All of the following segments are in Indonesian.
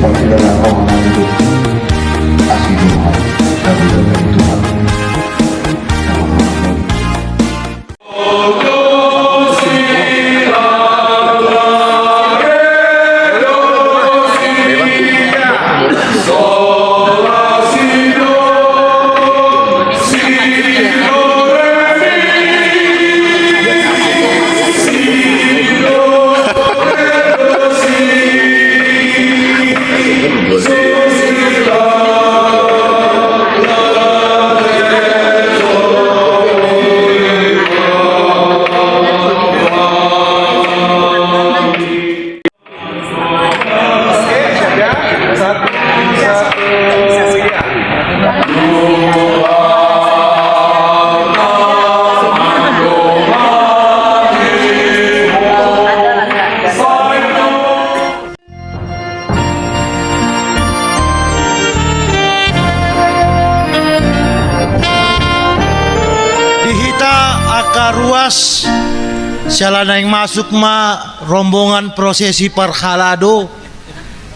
apabila engkau mengandung kasih Tuhan dan dari Tuhan. Ruas sialana yang masuk ma rombongan prosesi parhalado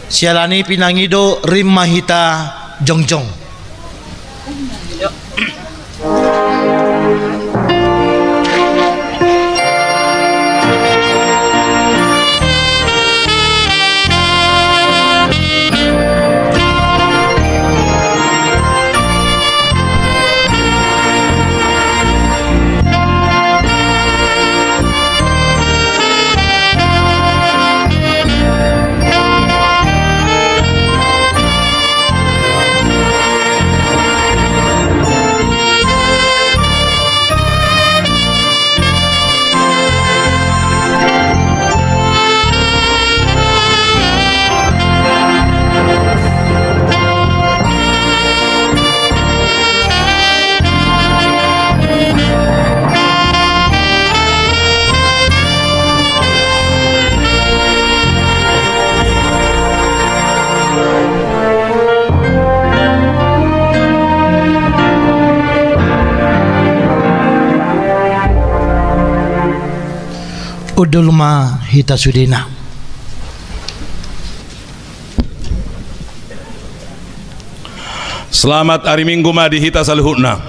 sialani pinangido rim mahita jongjong. Udulma hita sudina. Selamat hari Minggu ma di hita salhutna.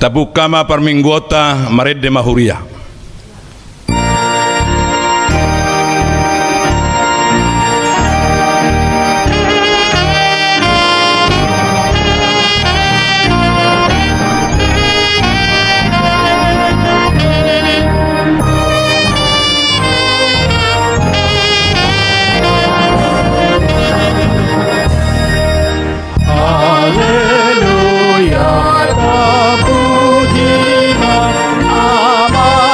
Tabukama parminggota maredde mahuria. Haleluya, terpujilah nama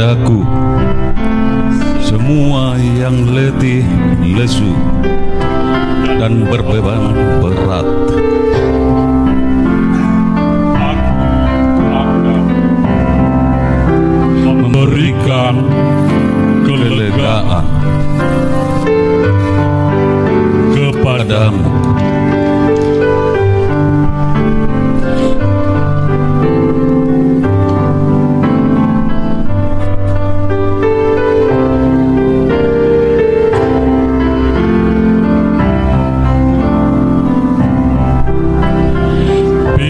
kepadaku semua yang letih, lesu, dan berbeban berat. Memberikan kelegaan Kepadamu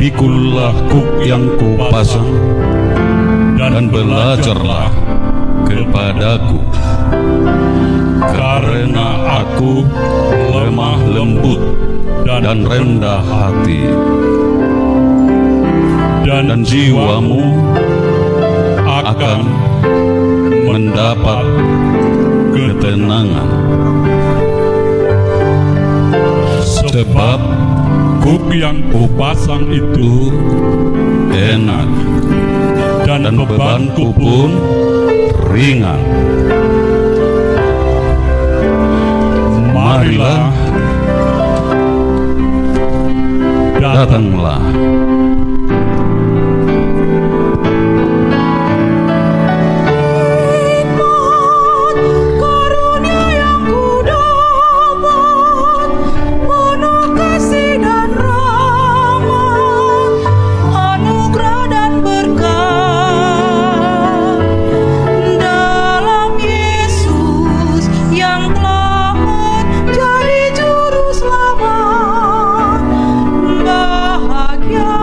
pikulah kuk yang kupasang dan belajarlah kepadaku, karena aku lemah lembut dan rendah hati, dan jiwamu akan mendapat ketenangan. sebab kuk yang kupasang itu Enak dan bebanku pun ringan. marilah Datanglah Karunia yang kudapat penuh kasih dan rahmat, anugerah dan berkat dalam Yesus yang telah menjadi juru selamat. Bahagia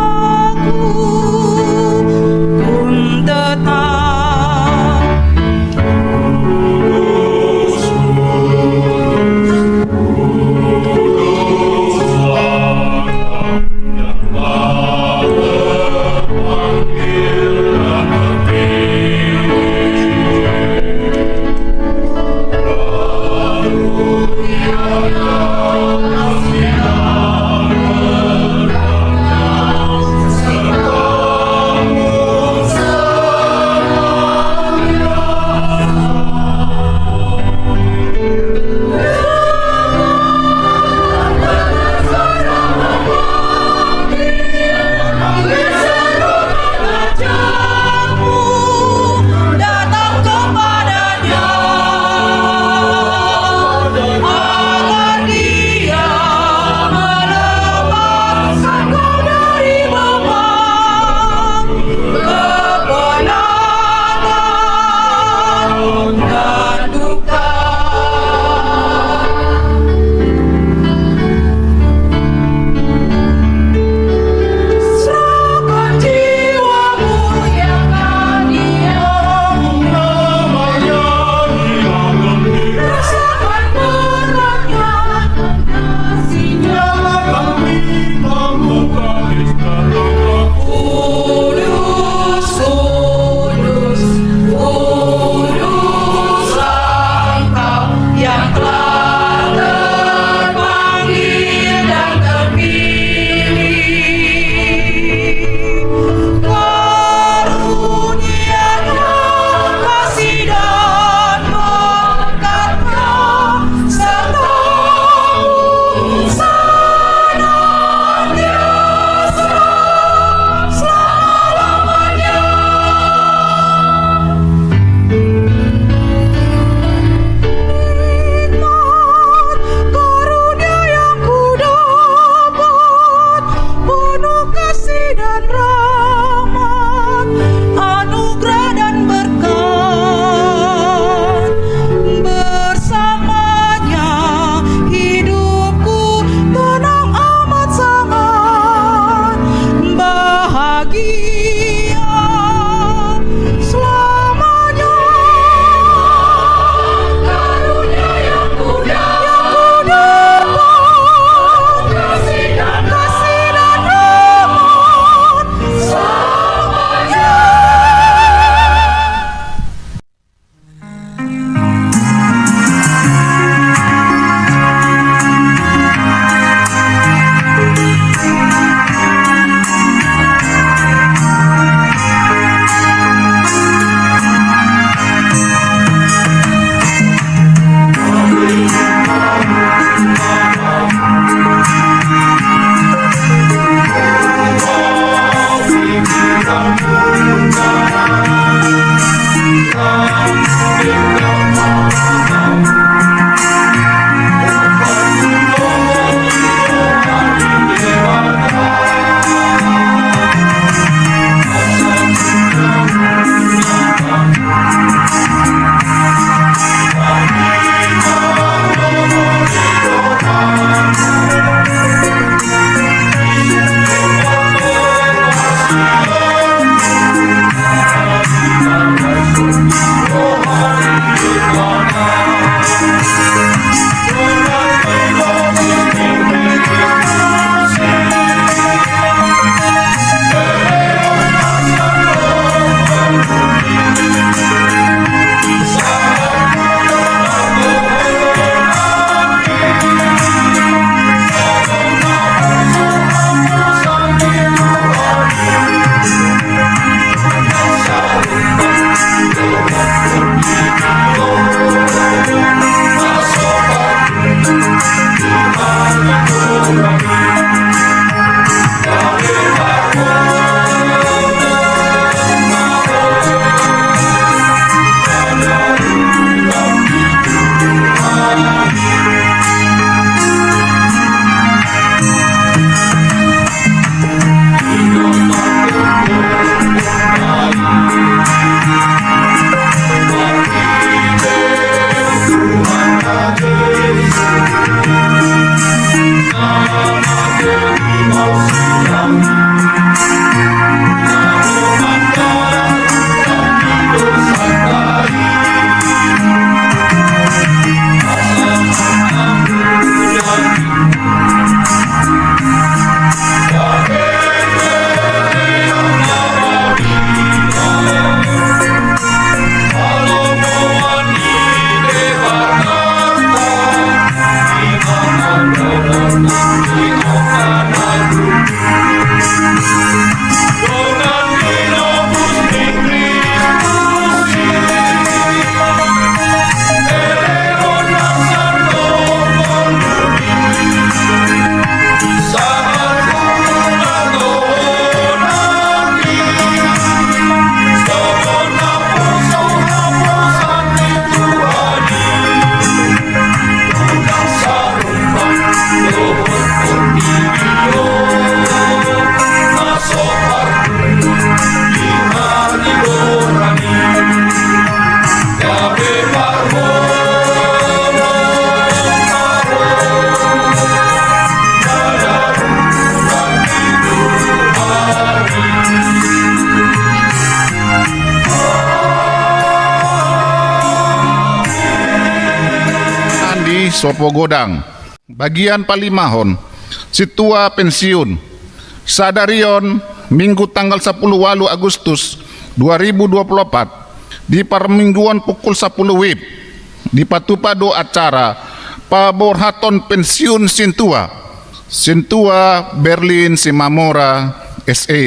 Sopo Godang, bagian Palimahon, Situa pensiun, Sadarion, Minggu tanggal 10 Agustus 2024, di Parmingguan pukul 10 WIB, di Patupado acara Paborhaton pensiun Sintua Berlin Simamora SE,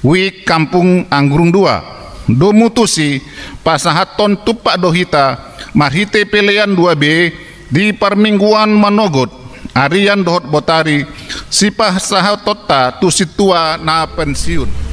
WIK Kampung Anggrung 2, Domutusi Pasahaton Tupak Dohita, Marhite Pelean 2B, di Parmingguan Manogot, Arian Dohot Botari, Sipah Sahatota Tusitua na pensiun.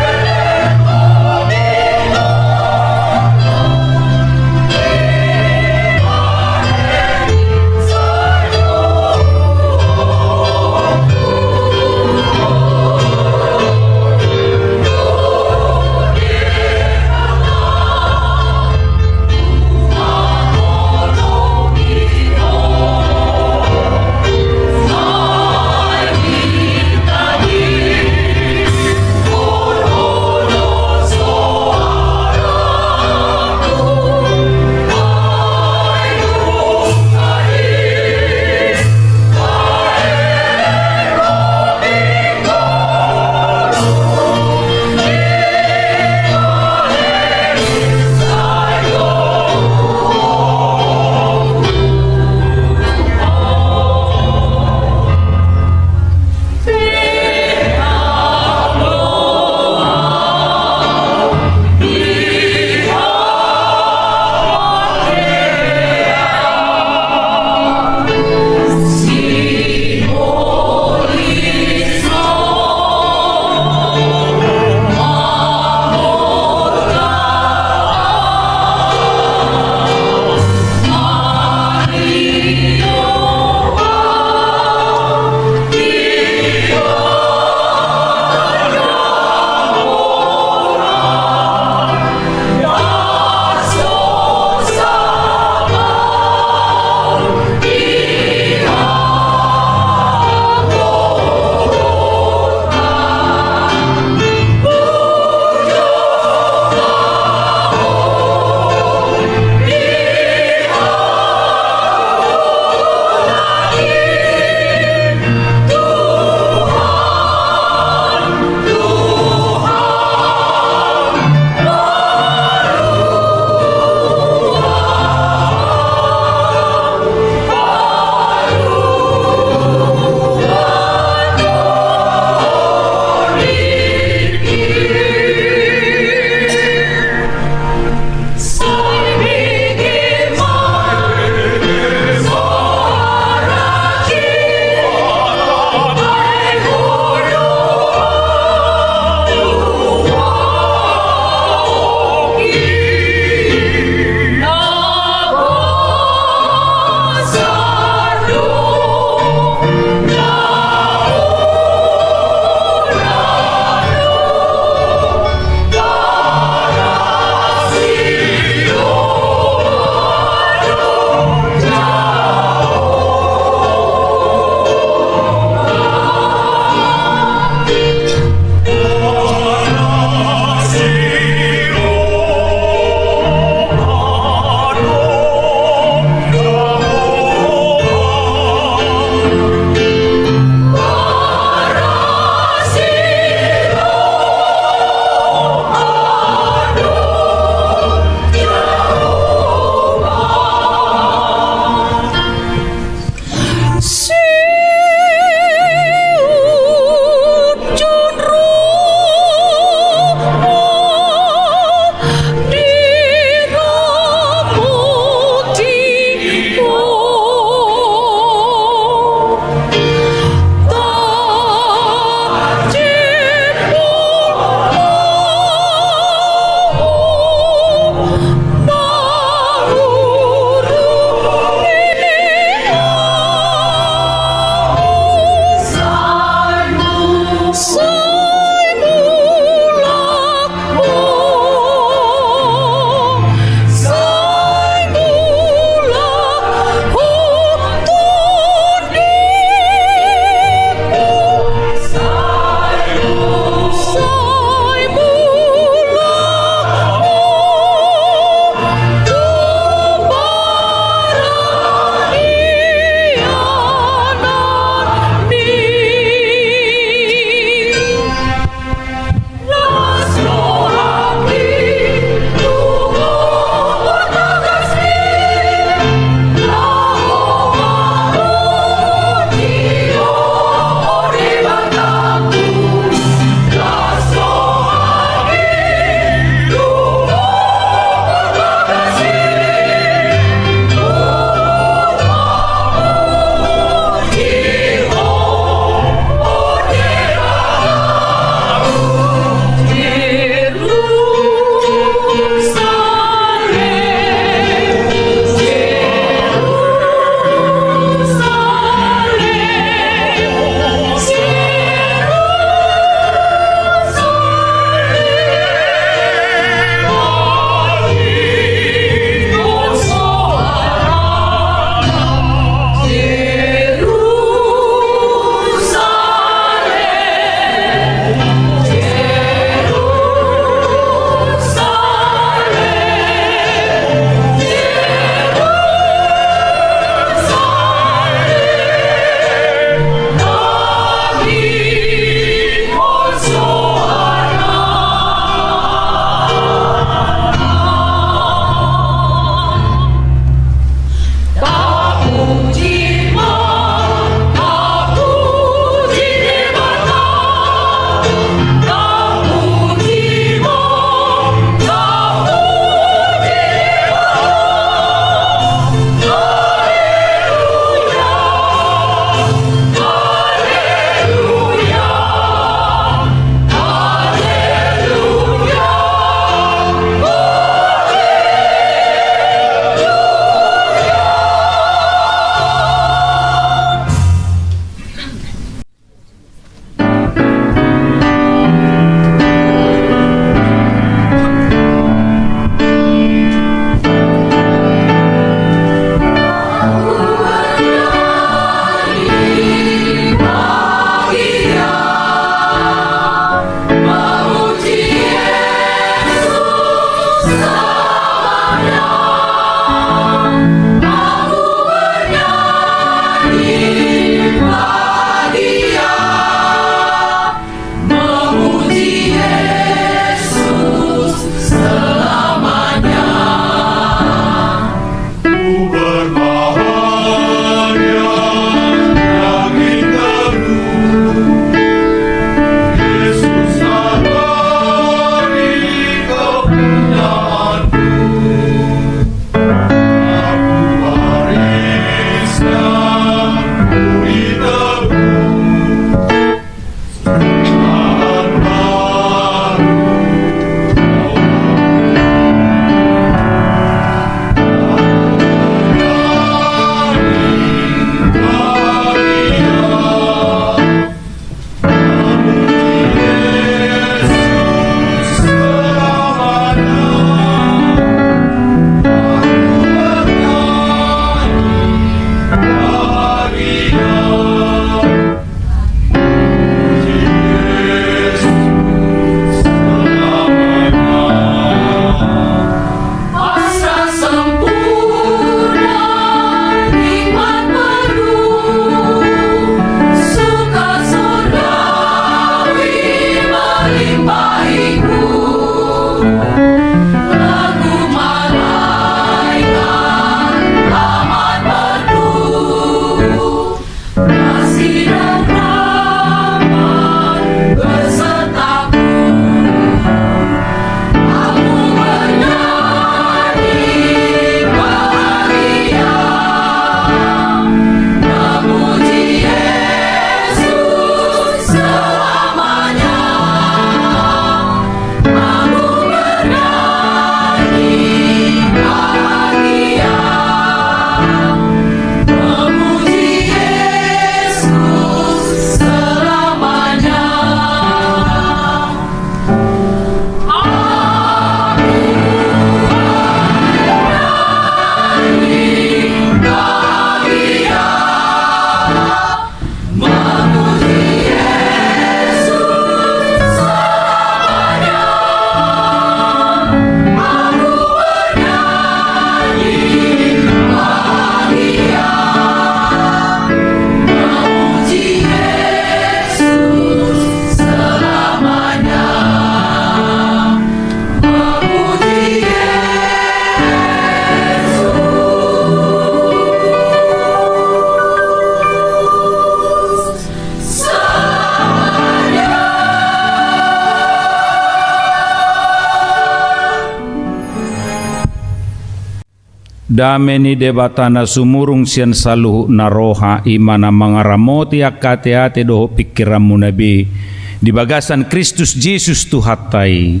dameni debatana sumurung sian saluhu naroha imana mangaramoti akate-ate doho pikiranmu nabi di bagasan Kristus Yesus Tuhatai.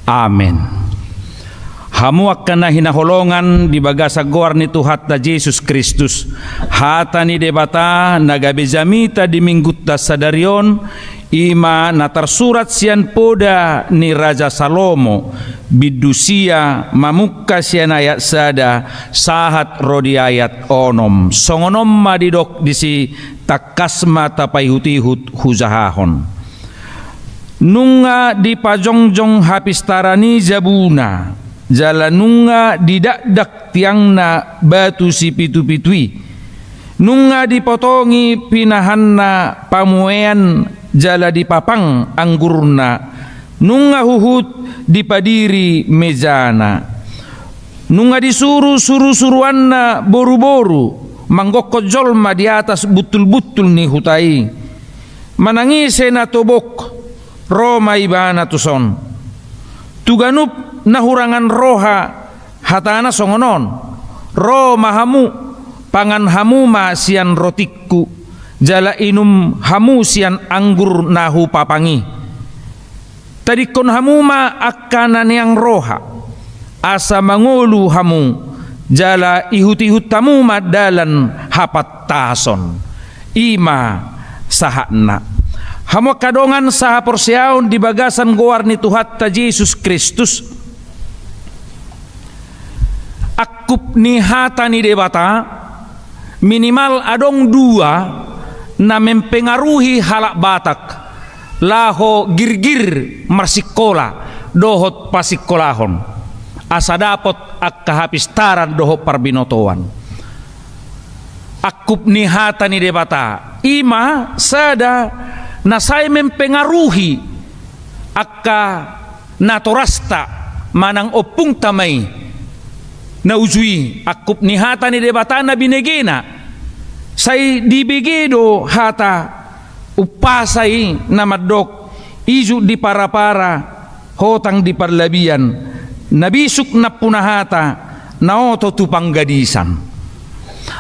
Amen. Hamu akan hinaholongan di bagasa goar ni Tuhatta Yesus Kristus hata ni debata nagabe jamita di minggutta sadarion ima na tersurat sian poda ni Raja Salomo bidusia mamukka sian ayat sada sahat rodi ayat onom songonom madidok disi takasma tapai hutihut huzahahon nunga di pajongjong hapistarani zabuna jalanunga didakdak tiangna batu si pitu-pitui nunga dipotongi pinahanna pamuean jala dipapang anggurna nunga huhut dipadiri mejana nunga disuruh suruanna boru-boru manggokko jolma di atas butul-butul ni hutai manangise na tobok Roma ibana tuson tuganup nahurangan roha hatana songonon Roma hamu pangan hamu ma sian rotikku jala inum hamu sian anggur nahu papangi tadikon hamu ma akanan yang roha asa mangulu hamu jala ihut-ihut tamu ma dalan hapat tason ima sahakna hamu kadongan saha porsiaun di bagasan goar ni Tuhatta Yesus Kristus akup ni hata ni debata minimal adong dua na mempengaruhi halak Batak laho girgir marsikola dohot pasikolahon asa dapot akka hapistaran dohot parbinotoan akup ni hata ni debata ima sada na saya mempengaruhi akka natorasta manang opung tamay na ujui akup ni hata ni debata na binegena say dibegedo hata upasay na madok isu di para-para hotang di parlabian nabisuk na punahata na oto tupanggadisan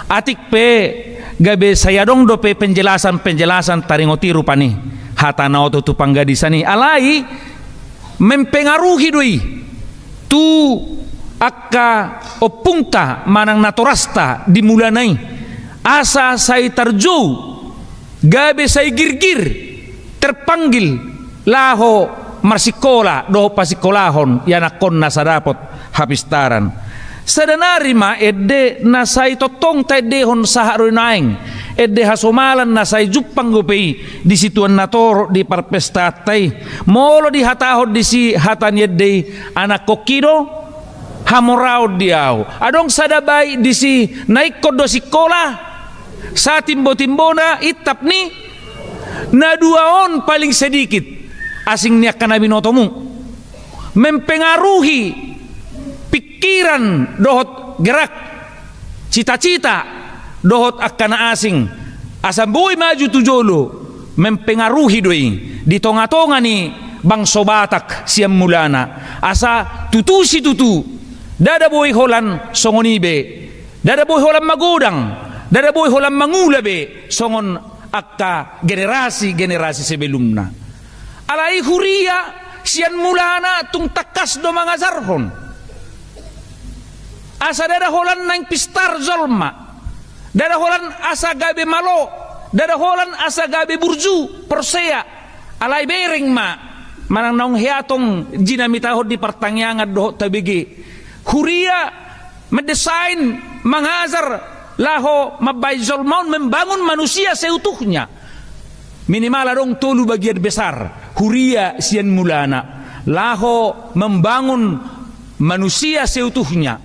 atik pe gabe sayadong dope penjelasan taringotiru pani hata na oto tupanggadisani alai mempengaruhi doi tu akka opungta manang natorasta dimulanai asa say tarjo gabe say girgir terpanggil laho marsikola do pasikolahon yanakon nasadapot hapistaran sadanari ma edde nasay totong taedehon saharoy naing edde hasomalan nasay jupang gupei di situan natoro di parpestatay molo di hatahod di si hatan yedde anak kokido hamorao diaw adong sadabay di si naik kodo sikola sa timbo-timbona itap ni na duaon paling sedikit asing niya kanabinotomu mempengaruhi pikiran dohot gerak cita-cita dohot akana asing asam buhay maju tujolo mempengaruhi doi di tonga-tonga ni bangso Batak siam mulana asa tutu dada buhay holan songonibe dada buhay holan magudang dada buhay holan mangulabe songon akka generasi sebelumna alai huria sian mulana tung takas do mga zarhon asa dada holan nang pistar zolma dada holan asa gabe malo dada holan asa gabe burju persea alai bering ma manang naung hiatong jinamitahod di pertangyangan doh tabigi huria mendesain mengazar laho mabay zolmaun membangun manusia seutuhnya minimal adong tolu bagian besar huria sian mulana laho membangun manusia seutuhnya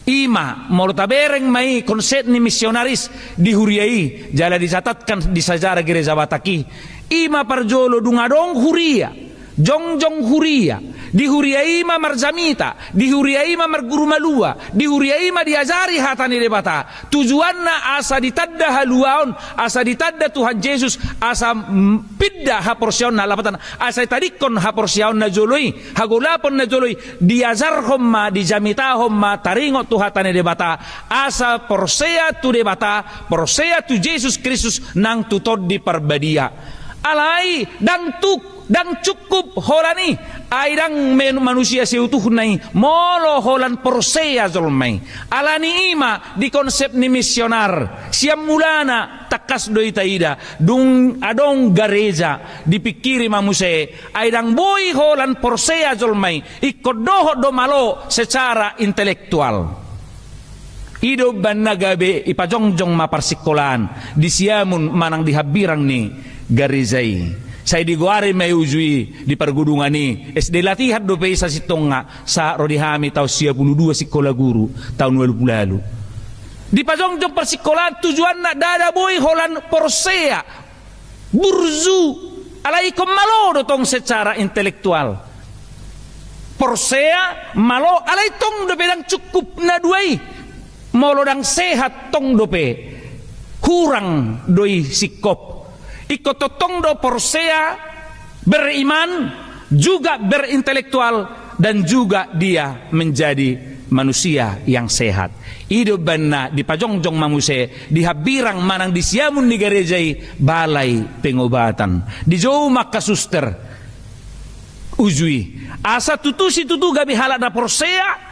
ima mortabereng mai konsep ni misionaris di huriai jala dicatatkan di sejarah gereja Bataki ima parjolo dungadong huria jongjong huria dihuriai ma marjamita, dihuriai ma marguru malua, dihuriai ma diajari hatani debata. Tujuanna asa ditadda haluaon, asa ditadda Tuhan Yesus, asa pidda ha porsion na lapatan, asa tadikon ha porsion na joloi, hagulapon na joloi, diajar homma, dijamita homma, taringot tu hatani debata, asa porsea tu debata, porsea tu Yesus Kristus nang tutod di parbadia. Alai dang cukup holani ay dang manusia seutuh nai molo holan porsea zolmai alani ima di konsep ni misionar siam mulana takas doi taida dung adong gareja dipikiri mamuse ay dang boy holan porsea zolmai ikut doho do malo secara intelektual. Ido banagabe ipajongjong maparsikolan di siamun manang dihabirang ni garizai. Saya diguari may ujui di pergudungan ni SD latihan do sa sitonga sa rodihami tau 52 sikola guru tahun 20 lalu. Di pajongjong persikolan tujuan na dada boy holan porsea burzu alai malo tong secara intelektual. Porsea malo alai tong do bedang cukup na duai. Molodang sehat tong dope kurang doi sikop ikototong do porsea beriman juga berintelektual dan juga dia menjadi manusia yang sehat. Hidup banna di pajongjong mamuse dihabirang manang di siamun di garejai balai pengobatan di jauh maka suster ujui asa tutusi tutu gabi halak da porsea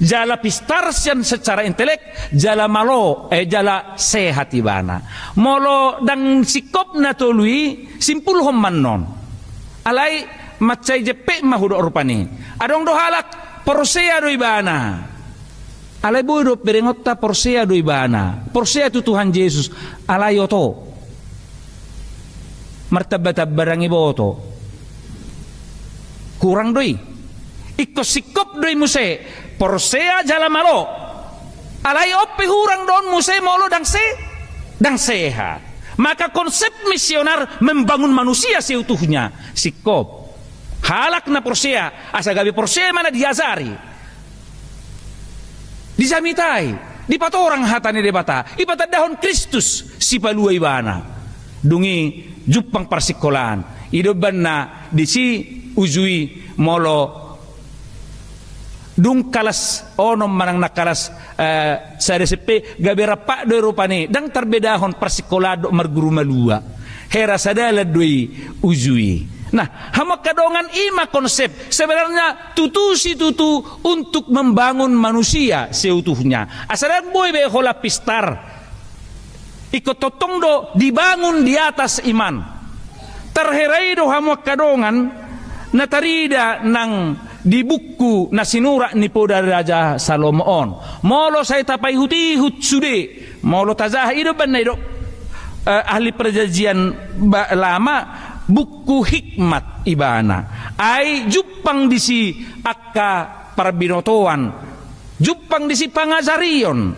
jala pistarsian secara intelek jala malo jala sehat ibana molo dang sikop na tului simpul hommannon alai macai jepe mahudo rupani adong do halak porsea do ibana alai bodo perengotta porsea do ibana porsea tu Tuhan Yesus alai oto martabat barang iboto kurang doi ikko sikop doi muse porsea jala malo alai oppe hurang don muse molo dang sehat. Maka konsep misionar membangun manusia seutuhnya sikop halak na porsea asa gabi porsea mana diazari dijamitai di patorang hatani debata ipata dahon Kristus si palua ibana dungi jupang parsikolan idoban na di si ujui molo dung kalas onom manang nakalas sa RCP gabera pak do rupani dang tarbedahon persikolado marguru malua hera sadala doi ujui. Nah hamak kadongan ima konsep sebenarnya tutu untuk membangun manusia seutuhnya asaran boy be hola pistar ikut totong do dibangun di atas iman terherai do hamak kadongan natarida nang di buku nasinura ni poda Raja Salomoon molo saya tapai huti hutsude molo tazah ido banai do ahli perjanjian lama buku hikmat ibana ai jupang disi akka parbinotoan jupang disi pangazarion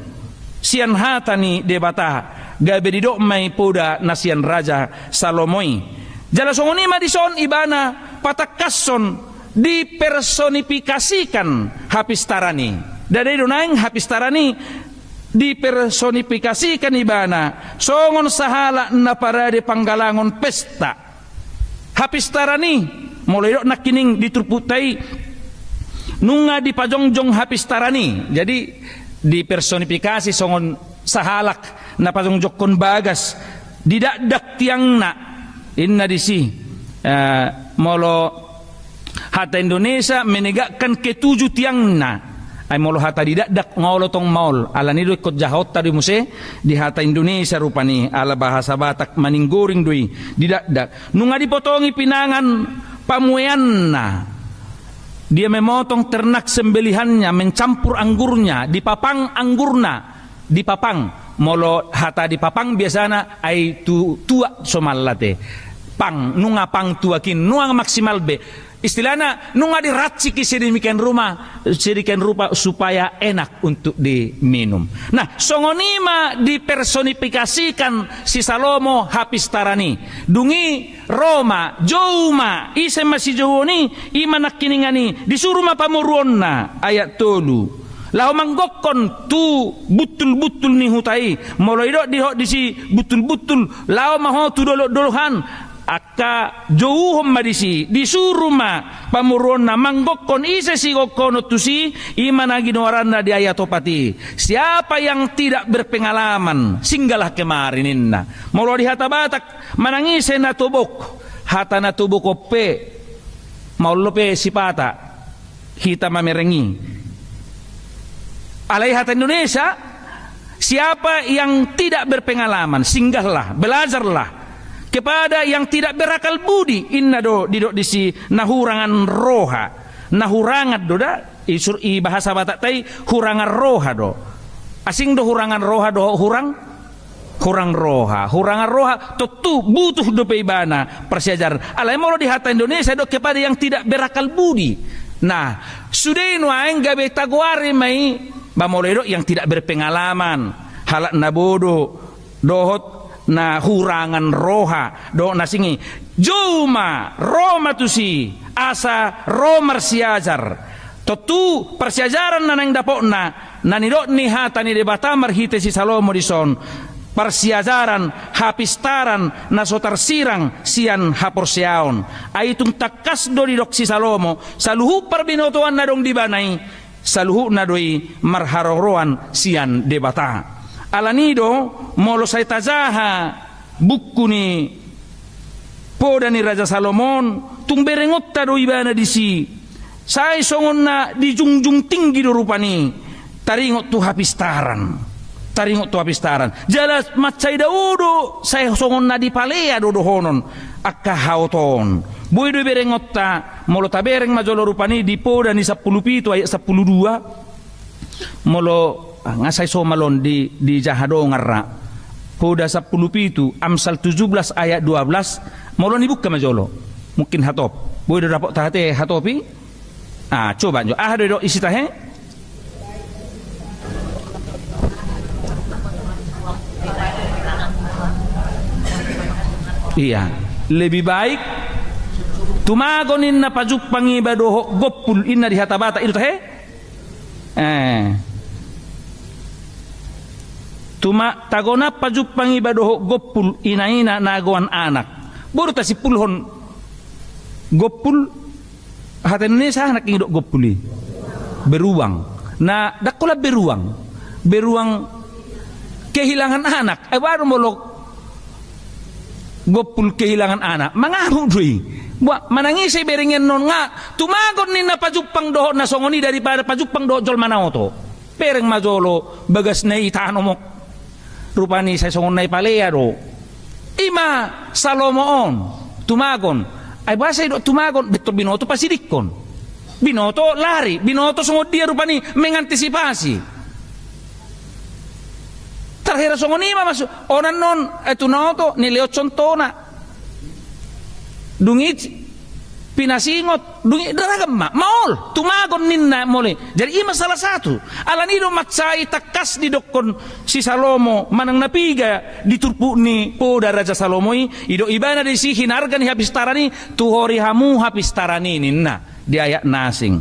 sian hatani debata gabe di do mai poda nasian Raja Salomoi jala songoni madison ibana patakasson dipersonifikasikan hapistarani dari donaing hapistarani dipersonifikasikan ibana songon sahala na parade panggalangon pesta hapistarani mulai dok nakining dituruputai nunga di pajongjong hapistarani jadi dipersonifikasi songon sahalak na pajongjong kon bagas didak tiang na inna disi molo hata Indonesia menegakkan ketujuh tiangna ay molo hata didak ngolo tong maul ala nido ikut jahot tadi muse di hata Indonesia rupani ala bahasa Batak maninggoring doi didak nunga dipotongi pinangan pamuyanna dia memotong ternak sembelihannya mencampur anggurnya dipapang anggurna dipapang molo hata dipapang biasana ay tua somalate pang nunga pang tuakin nuang maksimal be istilahnya nunga diracik sedemikian rupa supaya enak untuk diminum. Nah, songonima dipersonifikasikan si Salomo Hapistarani. Dungi Roma, Jouma, ise masih Jowoni, ima nakiningani, disuruh mapamuruonna ayat tolu. Lau manggokon tu butul-butul ni hutai, mulai dok disi butul-butul, lau maho tu dolok-dolohan, aka jauhom madisi disuruh ma pamurona manggokon ise si gokono tusi imana ginoranna di ayat opati. Siapa yang tidak berpengalaman singgalah kemarininna molo di hata Batak manangise na tubok hata na tubok ope maulope sipata kita mamerengi alai hata Indonesia. Siapa yang tidak berpengalaman singgahlah belajarlah kepada yang tidak berakal budi inna do didok disi nahurangan roha nahurangat do da isur i bahasa Batak tai hurangan roha do asing do hurangan roha do hurang roha tentu butuh do peibana persiajar alai molo di hata Indonesia do kepada yang tidak berakal budi. Nah sudah nuaeng gabe taguari mai bamoledo yang tidak berpengalaman halak nabodo dohot na hurangan roha do nasingi Juma Roma tusi asa Romar siajar tentu persiajaran nanang dapokna nanidok ni hatani debata marhite si Salomo dison persiajaran hapistaran nasotar sirang sian haporsiaon aitung takas do didok si Salomo saluhu perbinotoan nadong dibanai saluhu nadoi marharoroan sian debata alanido molo saya tazaha buku ni poda ni Raja Salomon tung berengot tado ibana disi saya songon na di jungjung tinggi do rupani taringot tu hapistaran jelas macai daudo saya songon na di palea do honon akka hauton boy do berengot ta molo tabereng majolo rupani di poda ni 10 pitu ayat 12 molo ngasai somalon di jahado ngarra poda 10 pitu Amsal 17 ayat 12 molo ni buka majolo mungkin hatop boy do dapok tahate hatopi coba jo do isi tahe iya lebih baik tumagonin na pajupang ibadoho gopul inna di hatabata itu tahe tuma tagona pajupang ibadoho gopul ina nagawan anak baru ta si pulhon gopul hata Indonesia anak ingidok gopuli beruang na dakola beruang kehilangan anak baru molok gopul kehilangan anak mangamu dui manangisi beringen non nga tumagon ni na pajupang doho na songoni daripada pajupang doho jol manaoto pereng majolo bagas na itano mo rupani sa songon na ipalea do ima Salomoon tumagon ay basa do tumagon betul binoto pasidikon binoto lari binoto songod dia rupani mengantisipasi terakhir songon ima masuk onan non etu noto nileo contona dungi pinasingot dungi daragam maol tumagon ninna mole jadi ima salah satu alanido matsai takas di dokon si Salomo manang napiga diturpu ni poda Raja Salomoi ido ibana di si hinargan hapistarani tuhori hamu hapistarani ninna di ayat nasing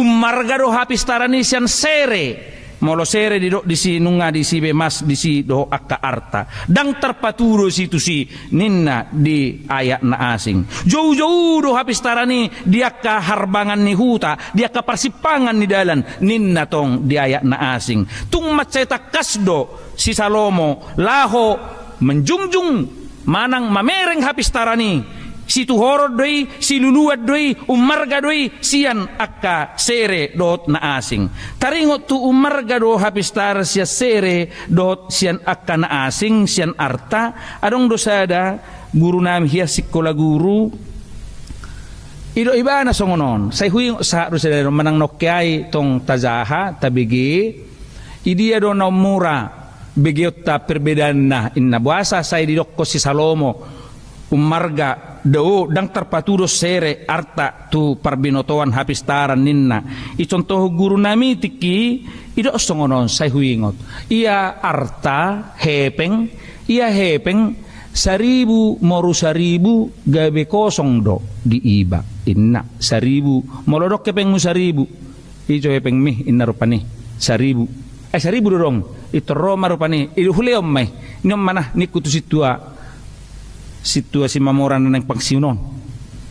margado hapistarani sian sere molo sere di do di si nunga di si bemas di si do akka arta dang terpaturo situ si ninna di ayat na asing jauh-jauh do hapistarani dia ka harbangan ni huta dia ka persipangan ni dalan ninna tong di ayat na asing tung maceta kasdo si Salomo laho menjunjung manang mamereng hapistarani si tuhoro doi si luluat doi umarga doi sian akka sere dot na asing taringot tu umarga do hapistar sia sere dot sian akka na asing sian arta adong dosada guru nam hiya sikola guru ido ibana songonon say huyong sa dosada manang nokyai tong tazaha tabigi idia do nomura begiot ta perbedaan na inna buasa say didokko si Salomo umarga do dang terpatudos sere arta tu parbinotoan hapistaran ninna icontoh guru nami tiki ido songonon say huingot ia arta hepeng 1,000 moru 1,000 gabe kosong do di iba inna 1,000 molodok kepeng 1,000 ijo hepeng mi inna rupani 1,000 dong itu roma rupani idu huleom mai nyom mana nikutu situasi mamoran nang pangsiunon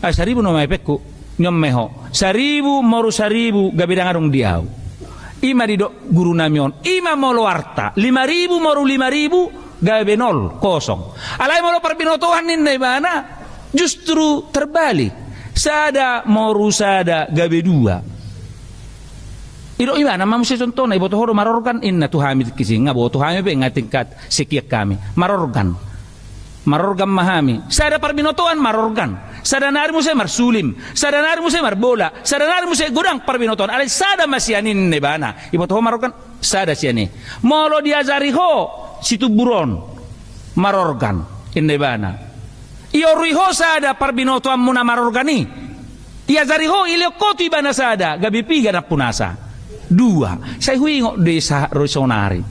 1,000 no mai pekku nyom meho 1,000 moru 1,000 gabe dangadong diau ima dido guru namion ima molo arta 5,000 moru 5,000 gabe 0 kosong alai molo parbinotohan ninna ibana justru terbalik sada moru sada gabe 2 ido imana mamusia contohna ibo tohoro marorgan inna tuhami kisi ngabo tuhami be ngatingkat sekiak kami marorgan mahami sada parbinotoan marorgan sada nari musai marsulim sada nari musai marbola sada nari musai gudang parbinotoan alai sada masianin nebana ibo toho marorgan sada siani molo diajari ho situ buron marorgan innebana iyo riho sada parbinotoan muna marorgani diajari ho ilio kotu ibana sada gabi piga na punasa 2 saya huingo desa rosonari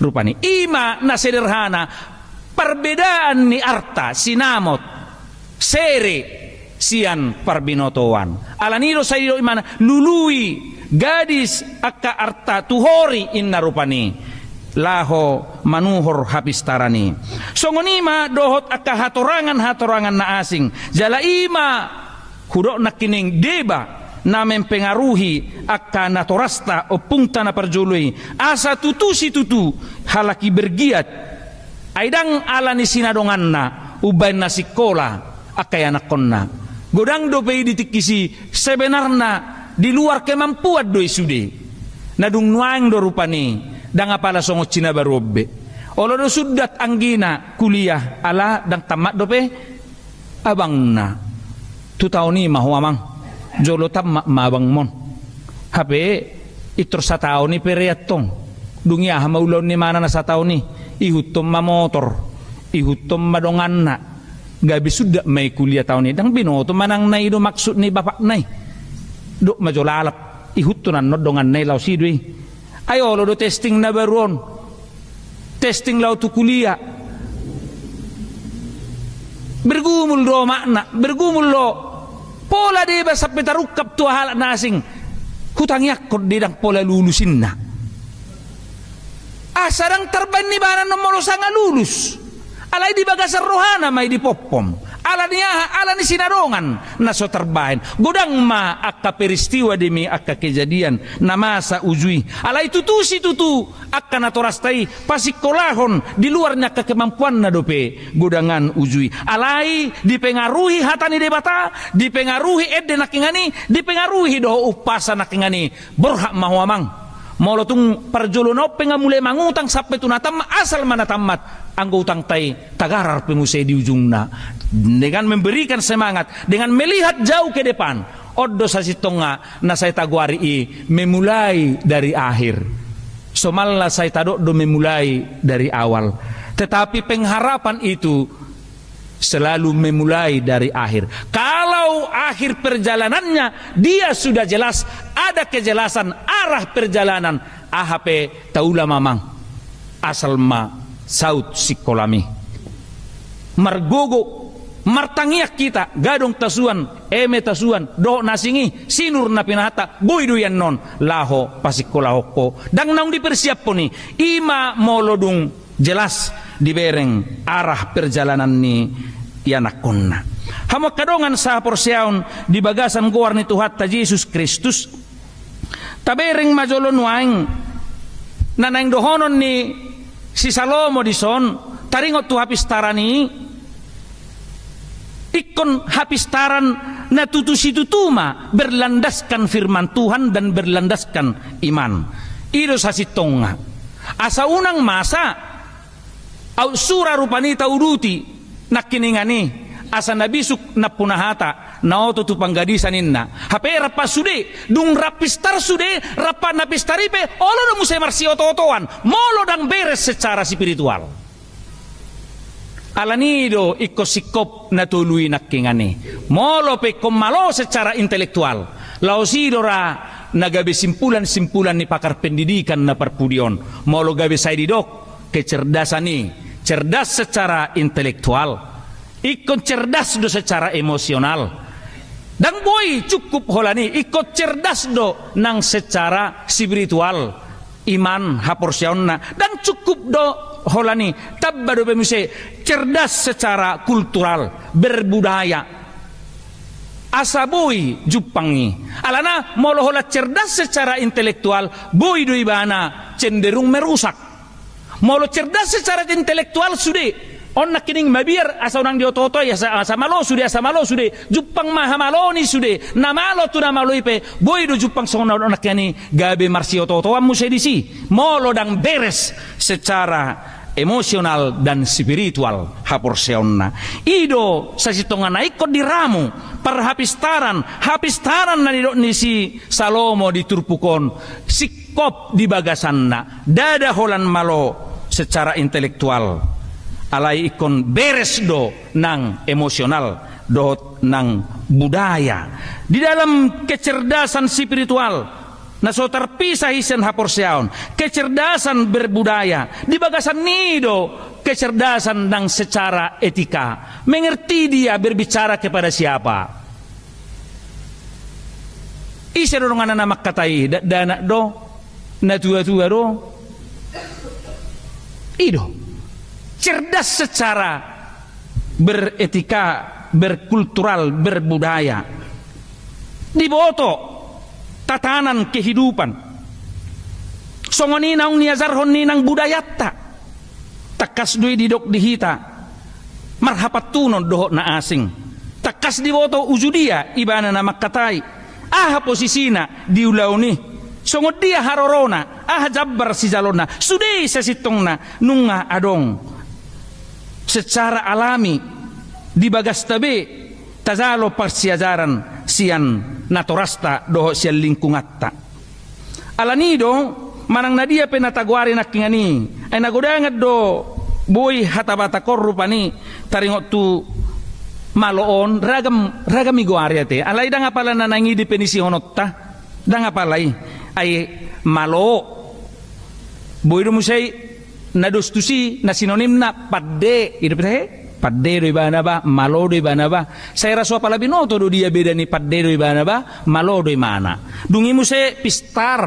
rupani ima na sederhana perbedaan ni arta sinamot sere sian parbinotoan alaniro sayo imana lului gadis akka arta tuhori inna rupani laho manuhor hapistarani songonima dohot akka hatorangan na asing jala ima hudok nakining deba na mempengaruhi akka natorasta o pungta na perjului asa tutu si tutu halaki bergiat aidang ala ni sinadonganna ubay na sikola akay anakonna godang do pay ditikisi sebenarna di luar kemampuan do isude nadung nuang do rupani danga pala songo cina barobbe olo do sudat anggina kuliah ala dang tamat do pe abang na 2 tahun ni mahuamang jolo tam mabang mon hape itor 1 tahun ni periatong dunia maulon ni mana na 1 tahun ni ihutom mamotor ihutom madonganna gabi sudah may kuliah tahun ni dang binoto manang nay do maksud ni bapak nay do majolalap ihutunan no dongan nay law sidwi ayo lo do testing na baron testing law tu kuliah bergumul do makna bergumul lo pola de basa petarukap tu hal nasing hutang yakot didang pola lulusin na asarang terban ni banan nomoro sanga lulus alai di bagasar rohana mai di popom ala ni sinarongan na so terbain godang ma akka peristiwa demi akka kejadian na masa ujui alai tutu akka natorastai pasikolahon di luarnya kemampuan na dope godangan ujui alai dipengaruhi hatani debata dipengaruhi edde nakingani dipengaruhi do upasa nakingani berhak mahuamang molotung parjolono pengamule mangutang sampai tunatam asal mana tamat anggo utang tay tagarar pemusai di ujungna dengan memberikan semangat dengan melihat jauh ke depan oddo sasitonga na saya taguari memulai dari akhir somalla saya tadok do memulai dari awal tetapi pengharapan itu selalu memulai dari akhir kalau akhir perjalanannya dia sudah jelas ada kejelasan arah perjalanan AHP taula mamang asal ma saut sikolami margogo martangiak kita gadong tasuan eme tasuan do nasingi sinur na pinahata boyduyan non laho pasikolahoko dang naung dipersiap po ni ima molodung jelas dibereng arah perjalanan ni yanakonna hamo kadongan sa porsiaon di bagasan guar ni Tuhan ta Yesus Kristus tabereng majolon waing nanang dohonon ni si Salomo di son taringot tu hapistarani ikon hapistaran na tutusi tutuma berlandaskan firman Tuhan dan berlandaskan iman iro sa sitonga asa unang masa au sura rupani tauruti nakiningani asa nabisuk na punahata naoto tu panggadisan inna hape rapa sude dung rapistar sude rapa napistaripe olo do musai marsi oto-otoan molo dang beres secara spiritual Alanido iko sikop na tuluy nakingani. Molo pe kumalo secara intelektual. Lausidora nagabe simpulan-simpulan ni pakar pendidikan na perpudion. Molo gabe saya didok kecerdasan ni. Cerdas secara intelektual. Ikon cerdas do secara emosional. Dan boy cukup holani ikut cerdas do nang secara spiritual iman haporsiaonna dan cukup do holani tabba do pemise cerdas secara kultural berbudaya asa boy jupangi alana molo hola cerdas secara intelektual boy do ibana cenderung merusak molo cerdas secara intelektual sudah on nakining mabir asa unang diototo ya asa malo sude jupang mahamalo ni sude namalo tu namalo ipe boy do jupang sona onak yani gabe marsio toto amu sedisi molo dang beres secara emosional dan spiritual haporseonna ido sasitongan ikut diramu perhapistaran na ni si Salomo di Turpukon sikop di bagasanna dada holan malo secara intelektual alai ikon beres do nang emosional do nang budaya di dalam kecerdasan spiritual na so terpisah isen haporseaon kecerdasan berbudaya di bagasan nido kecerdasan nang secara etika mengerti dia berbicara kepada siapa isen dongan anak katai dana do na tua do ido cerdas secara beretika, berkultural, berbudaya. Diboto tatanan kehidupan. Songoni naung niazarhon ninang budayatta. Takas dui didok dihita. Marhapat tunon dohok na asing. Takas diboto ujudia ibana na makatai. Aha posisina diulauni. Songod dia harorona. Aha jabbar si jalona. Sudai sesitongna nunga adong. Secara alami di bagas tabe tazalo persiajaran sian naturasta doho sian lingkungatta alanido manang nadia penataguari nakingani ay nagodangat do boy hatabata korupani taringot tu maloon ragam iguari ate alay da nga pala nanangi definisi honotta da nga palay ay malo boy do musay nadostusi na sinonim na padde itu padde do ibana ba malo do ibana ba saya raso pala binoto do dia beda ni padde do ibana ba malo do mana dungi mo se pistar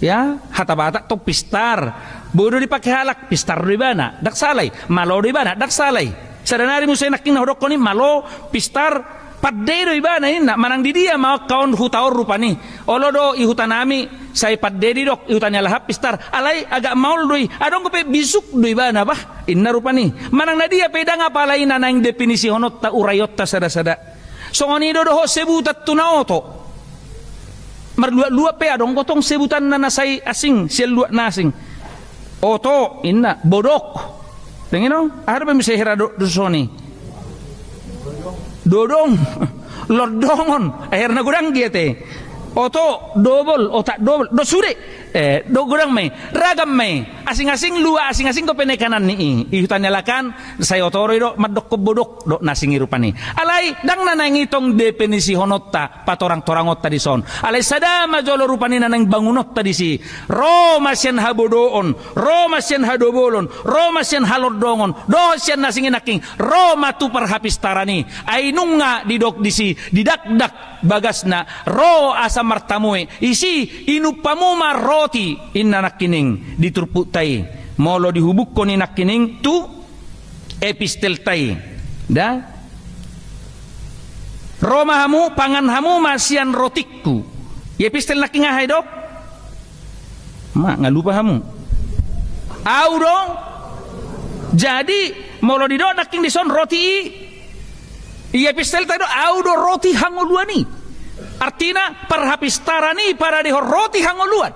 ya hatabata to pistar bodo dipakai halak pistar do ibana dak salay malo do ibana dak salay sadanari mo se naking nahodok ko ni malo pistar padde do ibana ina manang di dia mau kaon hutaor rupani olo do ihutanami say padde di dok ihutannya lahap pistar alay agak maul doi adong ko pe bisuk do ibana bah inna rupani manang na dia pedang apalay na nang definisi honot ta urayot ta sada songoni do ho sebutat tunaoto marlua pe adong gotong sebutan na nasay asing siya nasing oto inna bodok dengino ada pa misehira do soni dodong lordongon akhirnya gudang giete oto double otak double do sude do gudang me ragam me asing-asing lua asing-asing ko penekanan ni ihutannya lakan saya otoro do madok ko bodok do nasing irupani alay dang nanang itong definisi honotta patorang-torang otta di son alay sadama jolo rupani nanang bangunot tadi si Roma sian habodoon Roma sian hadobolon Roma sian halordongon do sian nasing inaking Roma tu parhapistarani ay nunga didok disi didakdak bagasna ro asa martamue isi inupamuma roti inna nakining diturpu tai molo dihubuk ko ni nakining tu epistel tai da Roma hamu pangan hamu masian rotikku epistel naking ahay dok ma ngalupa hamu au dong jadi molo didok naking dison roti epistel tai do au do roti hangoluani artina parhapistarani para deho roti hangoluan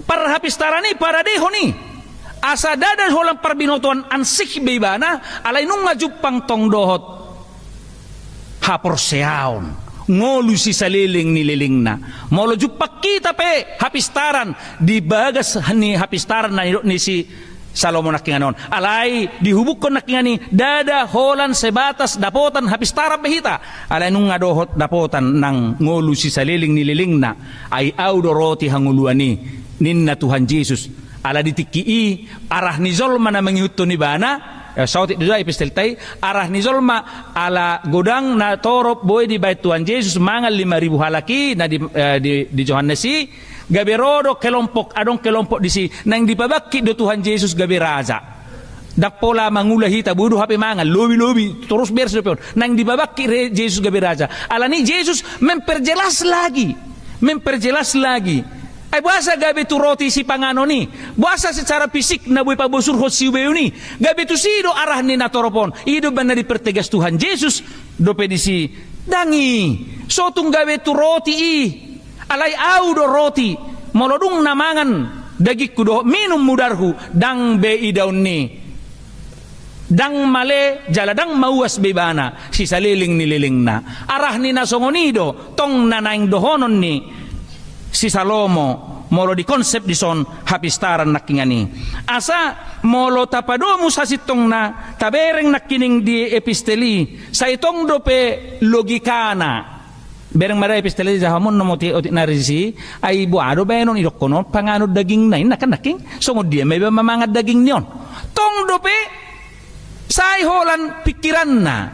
parhapistarani para deho ni asa dadan holang parbinotuan ansik bebana alay nung ngajupang tong dohot haporseaon ngolu si saliling nililing na molo jupak kita pe hapistaran di bagas ni hapistaran na ni si Salomo nakinganon. Alay dihubukon nakingani dada holan sebatas dapotan habis tarap behita. Alay nung ngadohot dapotan ng ngulu si saliling nililing na ay audoroti hanguluani ninna Tuhan Yesus. Ala ditikii arah ni Zolma na mangihutto ni bana. Sautit dua epistel tay arah ni Zolma ala godang na torop boy di bait Tuhan Yesus mangal 5,000 halaki na di Johannesi gaberodo kelompok adong kelompok di si nang dipabakki do Tuhan Yesus gabe raza dakpola mangulahita budu hape mangal lobi terus beres do nang dipabakki Yesus gabe raza ala ni Yesus memperjelas lagi ay buasa gabi tu roti si pangano ni. Buasa secara fisik na buhay pabusur hot siubeo ni. Gabi tu sido arah ni natoropon. Ido ba na dipertegas Tuhan Yesus. Dope di si dangi. So tung gabi tu roti alay au do roti. Molodung namangan dagik kudo minum mudarhu dang be idaun ni. Dang male jaladang mauas bebana si saliling nililing na. Arah ni nasongonido tong nanaing dohonon ni. Si Salomo molo di konsep di son hapistaran nakingani asa molo tapadomu sa sitong na tabereng nakining di episteli sa itong dope logikana bereng mara episteli jahamon no moti oti narisi ay buado benon idokkono pangano daging na naking so dia may mamangad daging niyon tong dope say holan pikiran na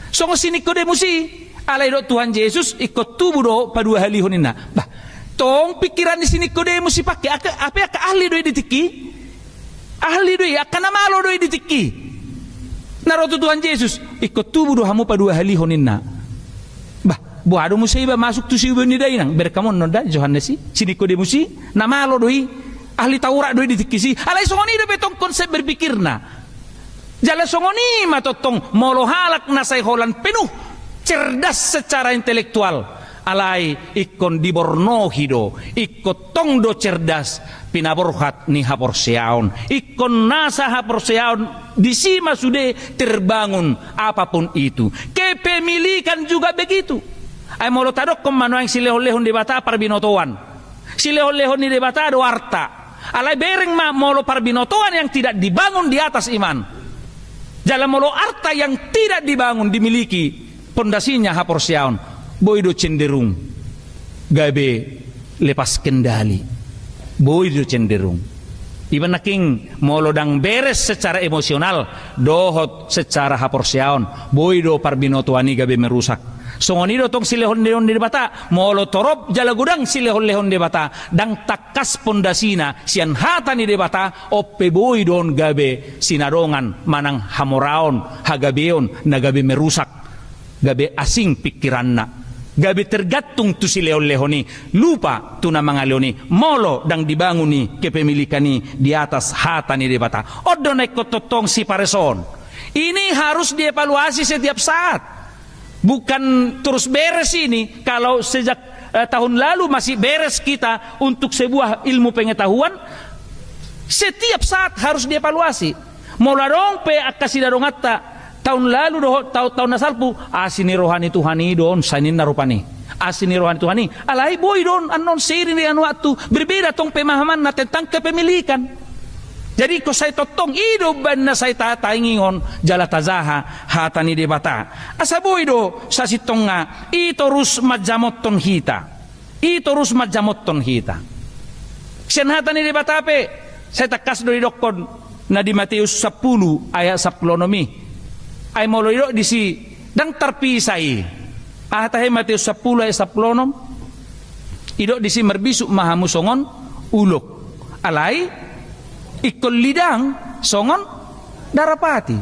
so Nicodemus alay do Tuhan Yesus ikot tubuh do padua halihon na bah tong pikiran di sini Nicodemus pakai apa ahli doi ditiki ahli doi akan namalo doi ditiki narotu Tuhan Yesus ikut tubuh do hamu padua halihon na bah buado musaiba masuk tu siubeu ni dai nang berkamon noda Yohanes si Nicodemus namalo doi ahli Taurat doi ditiki si alai songoni do betong konsep berpikirna jala songoni matotong molo halak nasai holan penuh cerdas secara intelektual alay ikon dibornohido ikot tongdo cerdas pinaborhat ni haporseaon ikon nasa haporseaon disima sudah terbangun apapun itu kepemilikan juga begitu ay molo tadok komano yang silehon-lehon debata parbinotoan silehon-lehon di debata do harta alay bereng ma molo parbinotoan yang tidak dibangun di atas iman jalan molo harta yang tidak dibangun dimiliki pondasinya haporseaon boydo cenderung gabe lepas kendali boydo cenderung iban naking molodang beres secara emosional dohot secara haporseaon boydo parbinotoani gabe merusak songonido tong silehon-lehon di bata molo torop jala gudang silehon-lehon di bata dang takas pondasina sian hatani di bata oppe boydon gabe sinarongan manang hamoraon hagabeon na gabe merusak gabe asing pikiranna gabi tergantung tu si leon-leoni lupa tu na mga leoni molo dang dibanguni kepemilikani di atas hata ni debata odo na ikototong si pareson ini harus dievaluasi setiap saat bukan terus beres ini kalau sejak tahun lalu masih beres kita untuk sebuah ilmu pengetahuan setiap saat harus dievaluasi molarong pe akasidarongata tahun lalu tahun nasalpu asini rohani Tuhani don sanin narupani asini rohani Tuhani alai boy don anon siri ni anu waktu berbeda tong pemahaman na tentang kepemilikan jadi ko say totong ido ban na say tataingon jala tazaha hatani debata asa boy do sa sitong nga itorus majamotton hita sen hatani debata pe say takas do idokon na di Matius 10 ayat 10 ay moloiro di si dang terpisai atahe Matius 10 ayat 10 idok di si merbisuk mahamu songon uluk alai ikol lidang songon darapati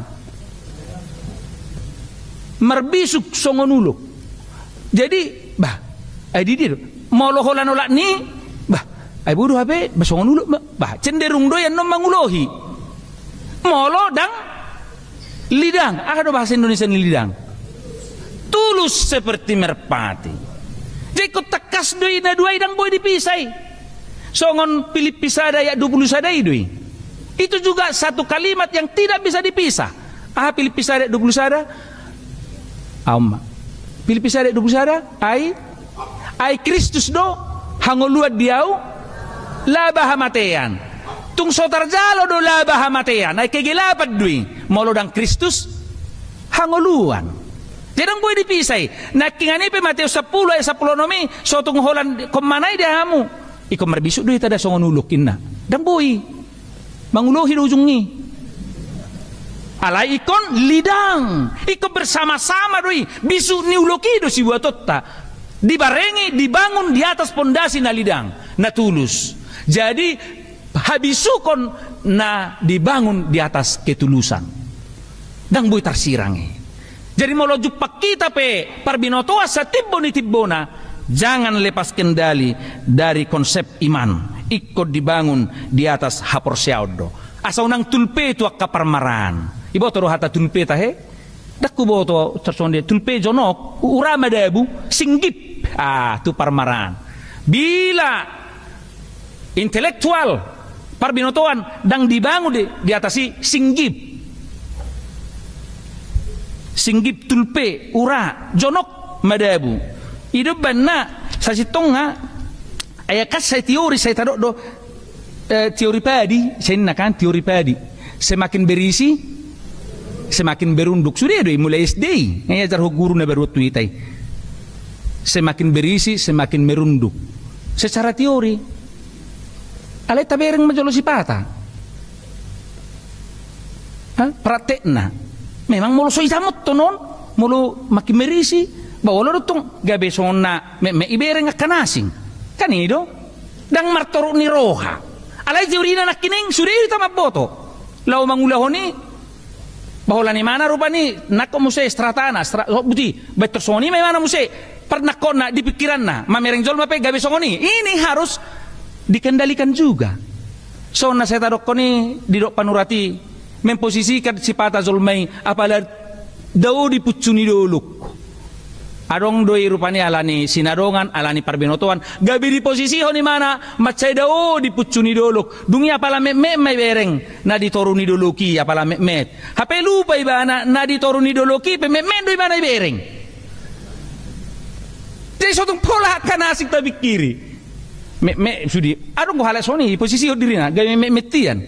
merbisuk songon uluk jadi bah ay didir molo holan olak ni bah ay budu habe basongon uluk bah cenderung doyan no mangulohi molo dang lidang, ada bahasa Indonesia ni lidang. Tulus seperti merpati. Jadi kau tekas doi na dua idang boy dipisai. Songon Filipi sada ayat 20 sada idoi. Itu juga satu kalimat yang tidak bisa dipisah. Filipi sada ayat 20 sada. Filipi sada ayat 20 sada. Ai Kristus do hangoluat diau labah matean. tung sotarjalo do labah hamatean ay kegilapad dui molo dang Kristus hanguluan. Jadi boy dipisay nakingani pe Mateo 10 ay 10 nomi so tung holan kumanay dia hamu iko marbisuk dui tada songonulukin na dang boy manguluhi ujungi alay ikon lidang iko bersama-sama doi bisu niuloki do si buatotta dibarengi dibangun di atas pondasi na lidang na tulus. Jadi habisukon na dibangun di atas ketulusan dang boy tarsirangi. Jadi molo jupak kita pe parbinotoa sa tibbo ni tibbona jangan lepas kendali dari konsep iman ikut dibangun di atas hapor siaudo asa unang tulpe tu akaparmaran iboto hata tulpe tahe dakku boto tersonde tulpe jonok urama dabu singgip tu parmaran bila intelektual parbinotoan dang dibangun di atas singgip singgip tulpe ura jonok madabu hidup banna sa sitonga ayakas saya teori saya tadok do teori padi saya kan teori padi semakin berisi semakin berunduk sudah do mulai SD ngajar guru na baru tuitai semakin berisi semakin merunduk secara teori alay tabereng majolosi pata praktekna memang mulu so isamot to non mulu makin merisi bawalo dutong gabe sonna me ibereng akanasing kanido dang martoro ni roha alay teorina nakining suri tama boto law mangulahoni bahola ni mana rupani nako muse stratana buti better soni me mana muse pernah kona di pikiran na mamereng jol mape gabe songoni ini harus dikendalikan juga so na saya tadok koni didok panurati memposisikan si pata zulmai apala dao dipucuni doluk adong doi rupani alani sinarongan alani parbinotoan gabi di posisi honi mana macai dao dipucuni doluk dungi apala me bereng na ditoruni doluki apala me hape lupa ibana na ditoruni doluki pe me do ibana bereng jadi sotong pola kanasik tabik kiri me sudi adong ko halas honi posisi dirina gabi me metian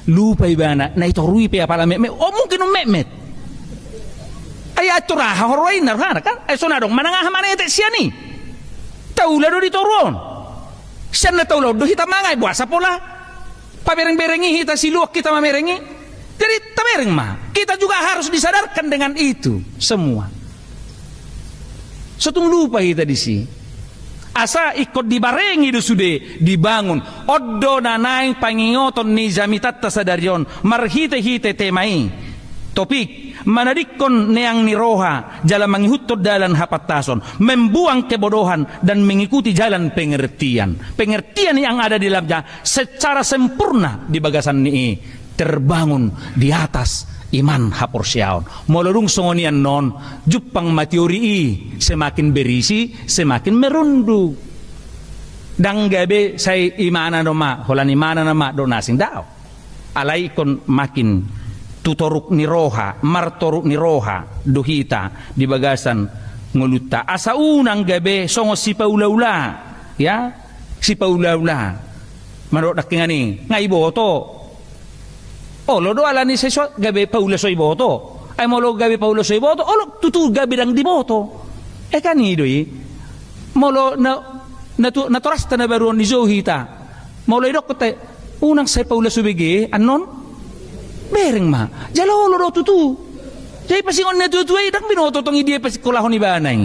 lupa ibana na itorui pe apala me o mungkin met ay atura horoin na kan ay sonadong manangah manete siani taula do ditoron sian na taula do hita mangay buasa pola pabereng-berengi hita siluak kita mamerengi jadi tabereng ma kita juga harus disadarkan dengan itu semua sotung lupa hita di sini asa ikut dibarengi do sude dibangun oddo nanay pangingoton ni zamitat tasadarion marhite-hite temai topik manadikon neang niroha jalan mengihutod dalan hapatason membuang kebodohan dan mengikuti jalan pengertian yang ada di dalamnya secara sempurna di bagasan ni terbangun di atas iman hapor siaon molorung songonian non jupang matiori semakin berisi semakin merunduk dang gabe say imana doma holan imana nama do nasing dao alay kon makin tutoruk ni roha martoruk ni roha dohita di bagasan nguluta asa unang gabe songo si paula-ula ya si paula-ula manok dakingani ngai boto oh lo do alani sesuatu gabe paula soy boto ay molo gabe paula soy boto oh tutu gabe dang di boto kanido molo na torasta na baruan ni zohita molo idok kote unang say paula subigi anon bereng ma jalolo do tutu jay pasingon na tutu ay dang binoto tong idea pasikolahon ni banay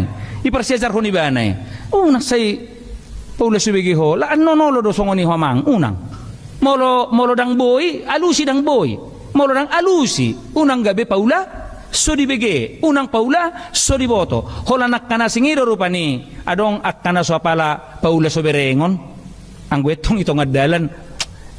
iparsiajar ho ni banay unang say paula subigi ho la anon do songoni ho mang unang molo dang boy alusi dang boy molo dang alusi unang gabi paula so di bege unang paula so di boto hola nakana singido rupani adong akkana so pala paula so berengon ang wetong itong adalan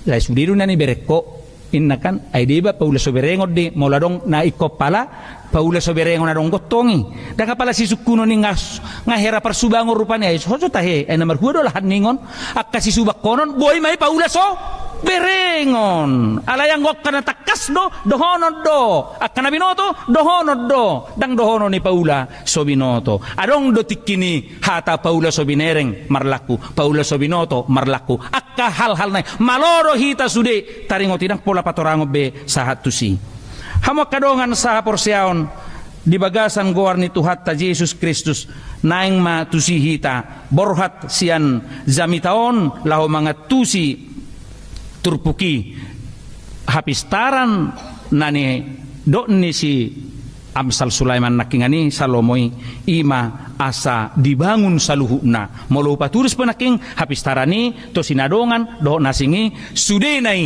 la sudiru na ni berekko innakan ay diba paula so berengon di molo dong na ikop pala paula so berengon adong gotongi daka pala si sukuno ni ngahera parsubango rupani ay so tahe ay namar hudo lahat ningon akka si subak konon boy may paula so berengon alayang wak kana takas dohonod do akana binoto dohonod do dang dohono ni Paula so binoto adong do tikini hata Paula so binereng marlaku Paula so binoto marlaku akka hal-hal na maloro hita sude taringo tidang pola patorango be sahat tusi hamo kadongan sa porsiaon di bagasan goar ni Tuhat ta Jesus Kristus naing matusi hita borhat sian zamitaon laho mga tusi turpuki hapistaran nani do ni si Amsal Sulaiman nakingani Salomoy ima asa dibangun saluhuna molo paturus penaking hapistarani to sinadongan do nasingi sudenai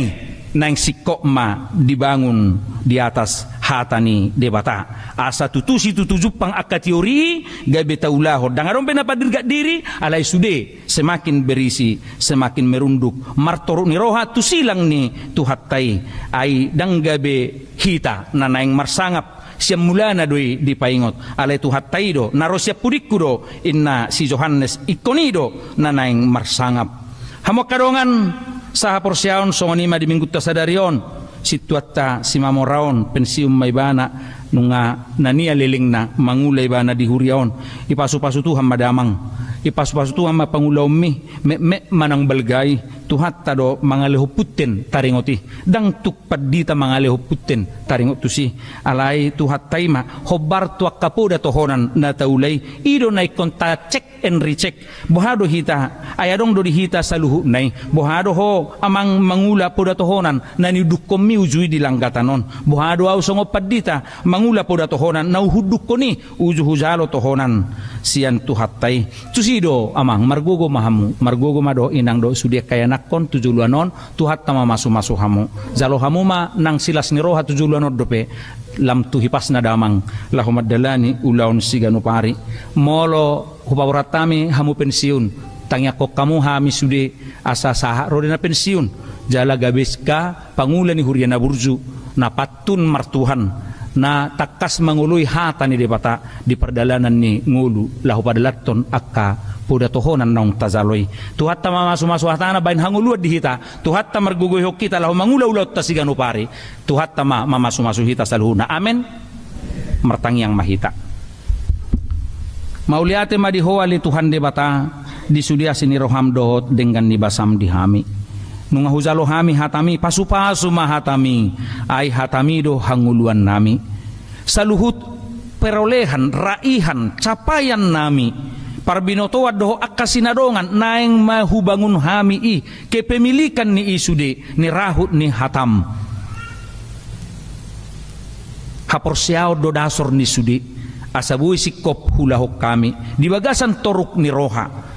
nang sikok ma dibangun di atas hatani debata asa tutusi tutujupang akka teori gabe taulaho dangaron benapadir diri alai sude semakin berisi semakin merunduk martoruk ni roha tusilang ni tuhattai ai danggabe hita nanaing marsangap siya mula na doy di paingot alay tuhat tayo naro siya purikko do inna si Johannes ikonido nanaing marsangap hamok kadongan sa porsyaon songonima di minggut ta sadarion situata si mamoraon pensium may bana nunga nania liling na mangulay bana di huriaon ipasu-pasu Tuhan madamang ipasu-pasu Tuhan mapangulaw mi me manang balgay tuhat tado mga lehuputin taringoti dang tukpad dita mga lehuputin taringot tu si alay tuhat tayma hobar tuak kapoda tohonan na taulay ido na ikonta check and recheck bohado hita ayadong do dihita sa luhu nay bohado ho amang mangula poda tohonan na nidukom mi ujui di langgatanon bohado aw songopad dita mangula poda tohonan na uhuduk ko ni uju hujalo tohonan siyan tuhat tay tusido amang margogo mahamu margogo mado inang do sudia kaya nakon tujuluanon tuhat tama masu-masu hamu zalo hamu ma nang silas ni roha tujuluanon dope lam tuhipas na damang lahumad dalani ulaon sigano pari molo hupawaratami hamu pensiun tangyakok kamu hami sude asa saha rode na pensiun jala gabes ka pangulan ni huriana burju na patun martuhan na takas manguluy hata ni debata di perdalanan ni ngulu lahu padalaton akka puda tohonan nong tazaloy tuhat ta mamasu-masu hatana bain hanguluad di hita tuhat ta margugoyhok kita lahu mangulaw-ulaw ta sigano pari tuhat ta mamasu-masu hita sa luhuna amen martangyang mahita mauliate madihoa li Tuhan debata di sudiasi ni roham dohot dengan ni basam di hami nunga huzalo hami hatami pasu-pasu mahatami ay hatami do hanguluan nami saluhut perolehan raihan capaian nami parbinotoa doho akasinadongan naeng mahubangun hami i kepemilikan ni isude ni rahut ni hatam haporsiao do dasor ni sudi asabui sikop hulahok kami di bagasan toruk ni roha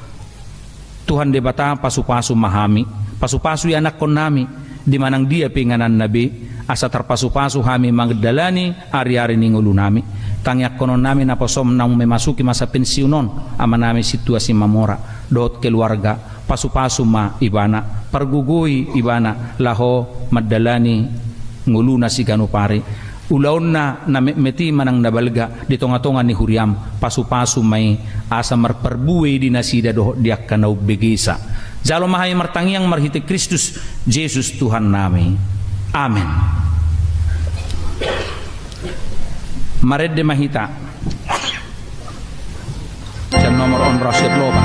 Tuhan debata pasu-pasu mahami pasu-pasu ya anak kon nami di manang dia pinganan nabi asa terpasu-pasu kami magdalani ari-ari ning ulo nami tangyak konon nami na posom nang memasuki masa pensiunon ama nami situasi mamora dot keluarga pasu-pasu ma ibana pergugui ibana laho madalani ngulu na si ganupari ulaon na meti manang nabalga di tonga-tonga ni huriam pasu-pasu may asa marperbuwe di nasida doh diak kanau begisa jalo mahay martangyang marhiti Kristus Jesus Tuhan nami amen maredde mahita dan nomor on rasyid loba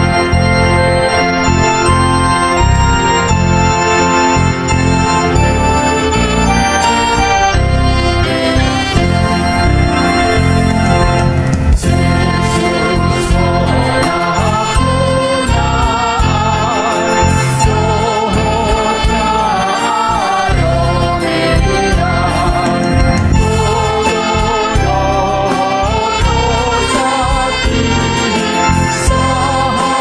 Saha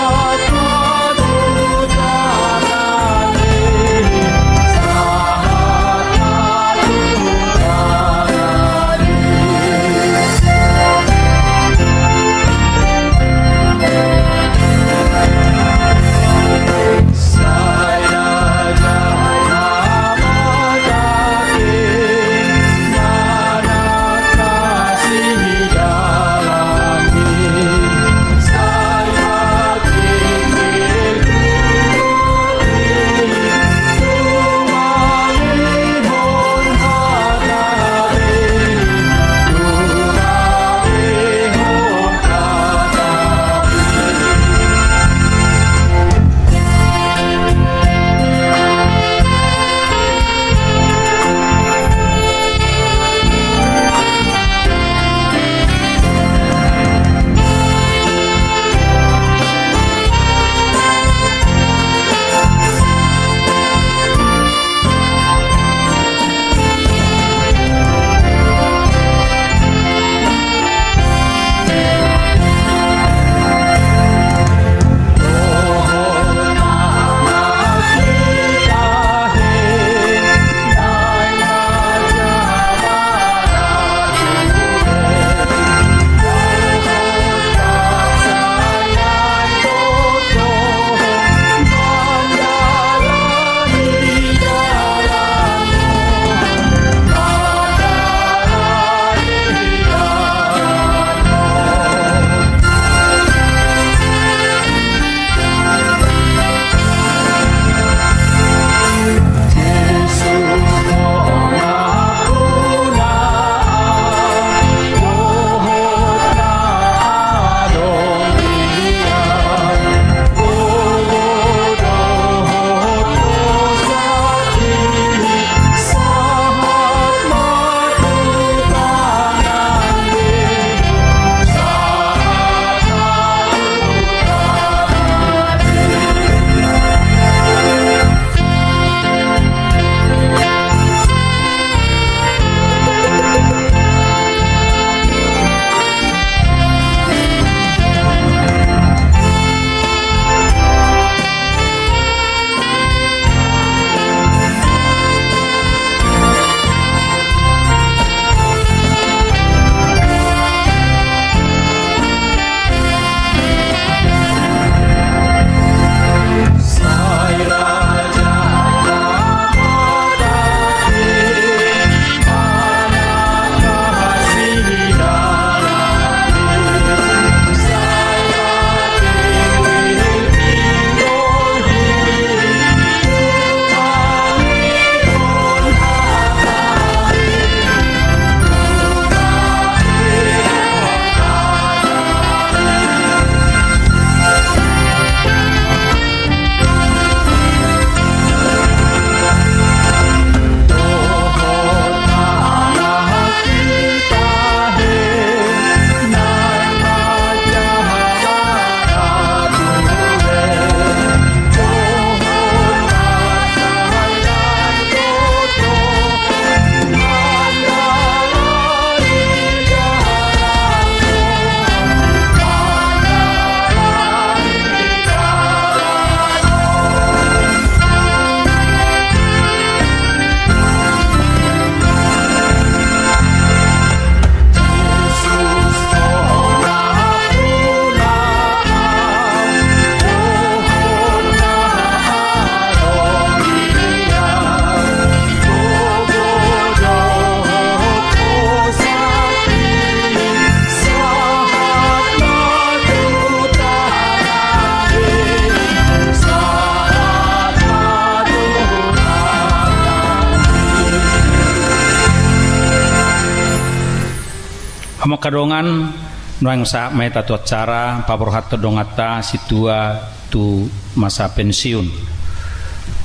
Makadongan noang sa may tatu acara paborhat dongata situa tu masa pensiun.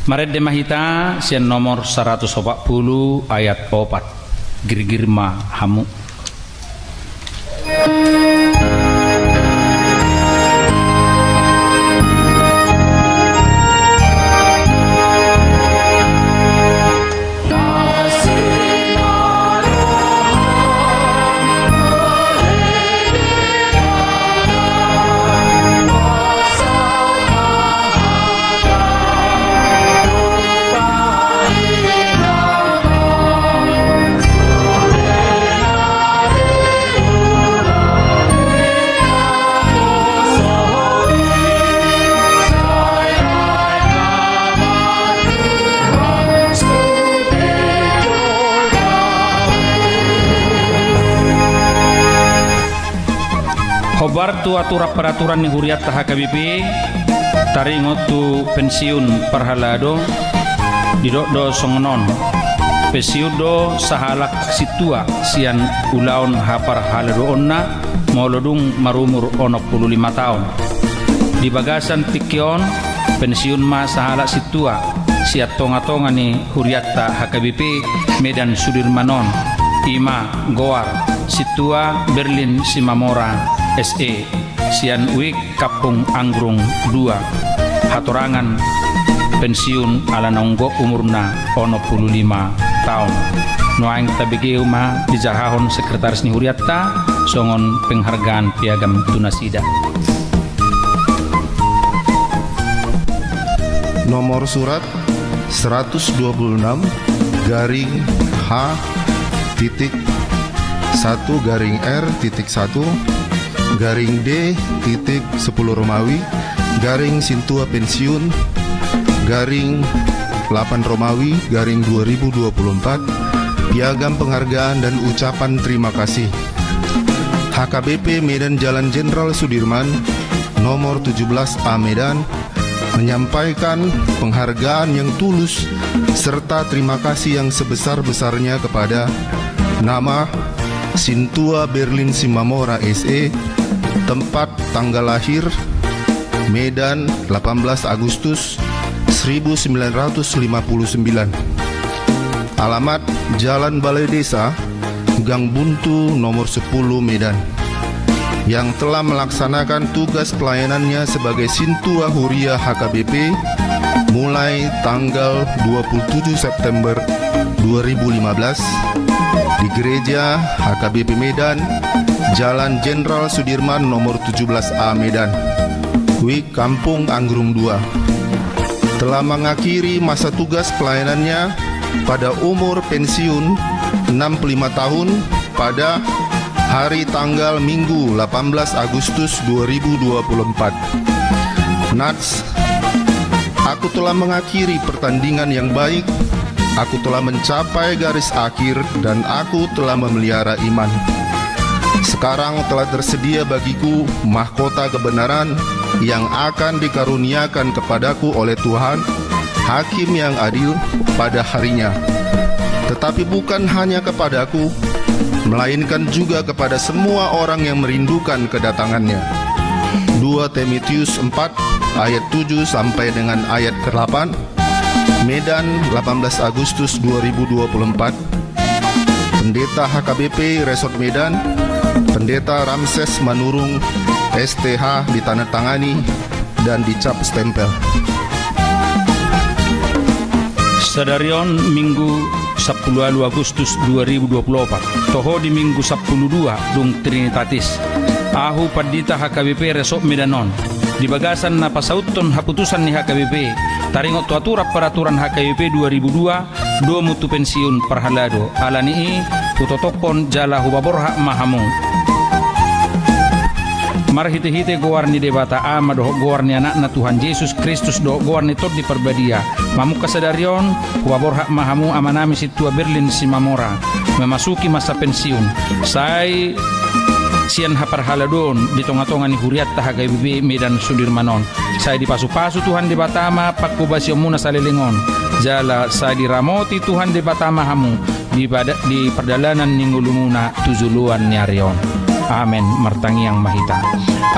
Maret de mahita sian nomor 140 ayat 4 girgirma hamu. Hobar tu atura peraturan ni huriat ta HKBP taringot tu pensiun parhalado didok do songonon pensiun do sahalak situa sian ulaon hapar halado onna molodung marumur 65 tahun di bagasan tikion pensiun ma sahalak situa siat tonga-tonga ni huriat ta HKBP Medan Sudirmanon Ima Goar situa Berlin Simamora SE sian wik Kapung Anggrung 2 hatorangan pensiun ala nonggo umurna 65 tahun noaing tabigi uma dijahahon sekretaris ni huriatta songon penghargaan piagam tunasida. Nomor surat 126 garing H titik 1 garing R titik 1 garing D titik 10 Romawi garing Sintua pensiun garing 8 Romawi garing 2024 piagam penghargaan dan ucapan terima kasih HKBP Medan Jalan Jenderal Sudirman nomor 17A Medan menyampaikan penghargaan yang tulus serta terima kasih yang sebesar-besarnya kepada nama Sintua Berlin Simamora SE, tempat tanggal lahir Medan 18 Agustus 1959, alamat Jalan Balai Desa Gang Buntu nomor 10 Medan, yang telah melaksanakan tugas pelayanannya sebagai Sintua Huria HKBP mulai tanggal 27 September 2015 di Gereja HKBP Medan, Jalan Jenderal Sudirman nomor 17A Medan, Wik Kampung Anggrung 2. Telah mengakhiri masa tugas pelayanannya pada umur pensiun 65 tahun pada hari tanggal Minggu 18 Agustus 2024. Nats, aku telah mengakhiri pertandingan yang baik. Aku telah mencapai garis akhir dan aku telah memelihara iman. Sekarang telah tersedia bagiku mahkota kebenaran yang akan dikaruniakan kepadaku oleh Tuhan, Hakim yang adil pada harinya. Tetapi bukan hanya kepadaku, melainkan juga kepada semua orang yang merindukan kedatangannya. 2 Timotius 4 ayat 7 sampai dengan ayat ke-8. Medan 18 Agustus 2024. Pendeta HKBP Resort Medan, Pendeta Ramses Manurung STH ditandatangani dan dicap stempel. Sadarion Minggu 10 Agustus 2024 toho di Minggu 12 dung Trinitatis ahu Pandita HKBP Resort Medanon di bagasan na pasauton haputusan ni HKBP taringot tuatura peraturan HKBP 2002 do mutu pensiun parhalado alani utotopon jala hubaborha mahamu marhite-hite gowarni debata ama do gowarni anak na Tuhan Yesus Kristus do gowarni tot di perbadia mamu kasadarion hubaborha mahamu amanami situa Berlin Simamora memasuki masa pensiun sai sian haparhaladon di tonga-tonga ni huriat ta HKBP Medan Sudirmanon saya dipasu-pasu Tuhan di batama pakubasyo muna sa lelengon jala saya diramoti Tuhan di batama hamu di perdalanan ninggulumuna tuzuluan nyarion. Amen. Martangi yang mahita.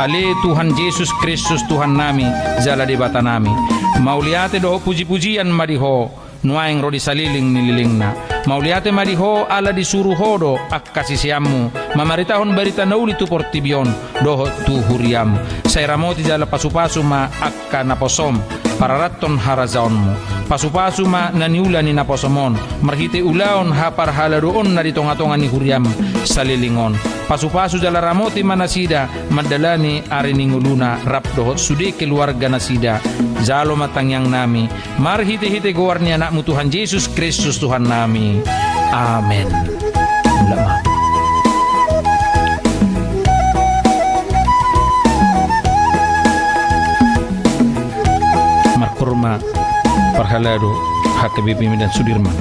Ale Tuhan Yesus Kristus Tuhan nami, jala di bata nami. Mauliate doho puji-pujian madiho, nuaing rodi saliling nililingna. Mauliate madiho ala disuruh hodo ak kasisiamu. Mamaritahon barita nauli tu portibion doho tu huriam. Saya ramoti jala pasu-pasu ma akka naposom. Pararaton harazaonmu. Pasu-pasu ma naniula ni naposomon. Marhite ulaon hapar haladoon na ditonga-tonga ni huriam salilingon. Pasu-pasu jala ramoti manasida madalani arininguluna rap dohot sude keluarga nasida jalo matangyang nami marhite-hite gowarni anakmu Tuhan Yesus Kristus Tuhan nami. Amen. Ulama. Markurma Parhalado HKBP Medan Sudirman.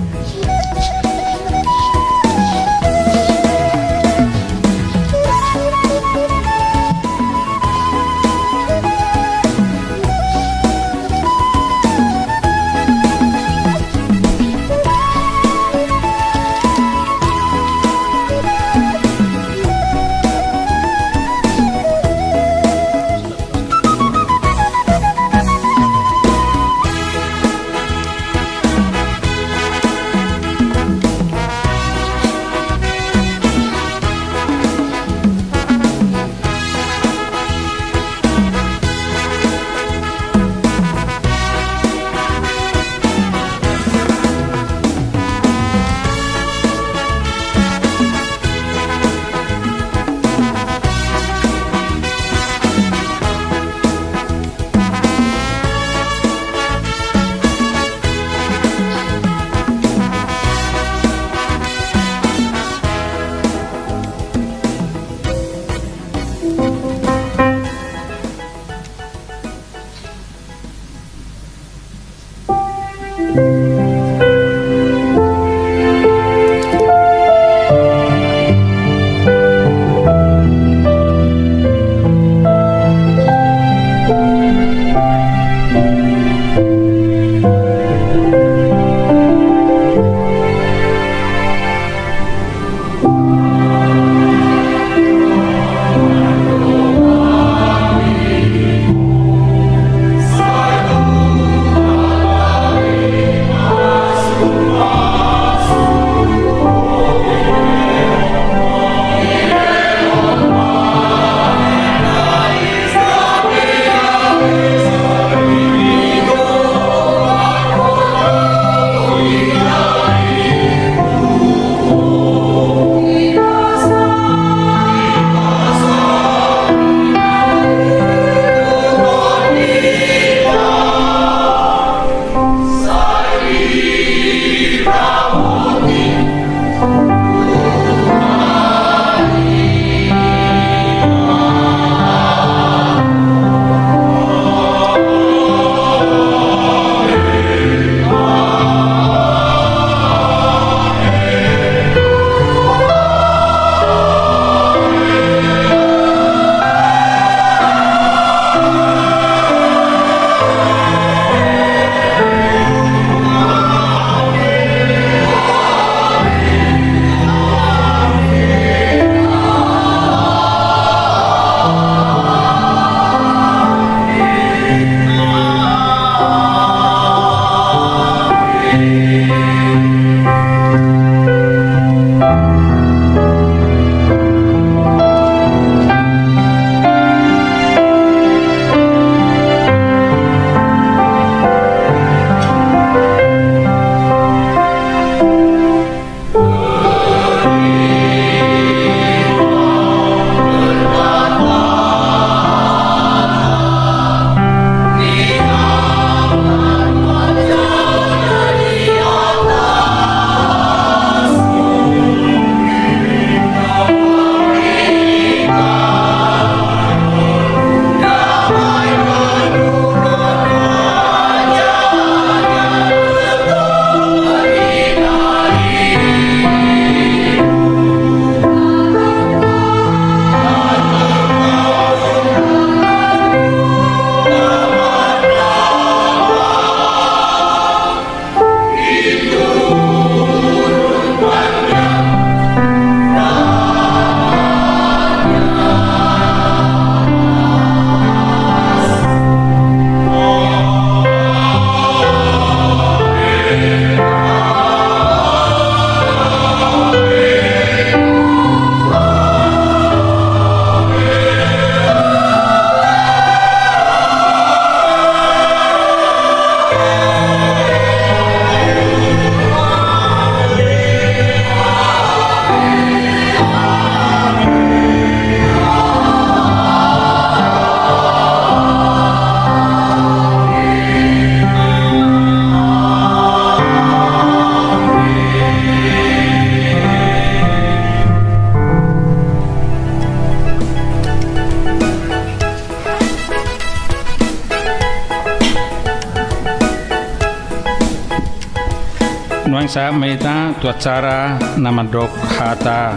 Nuang sa meita tu acara nama dok hata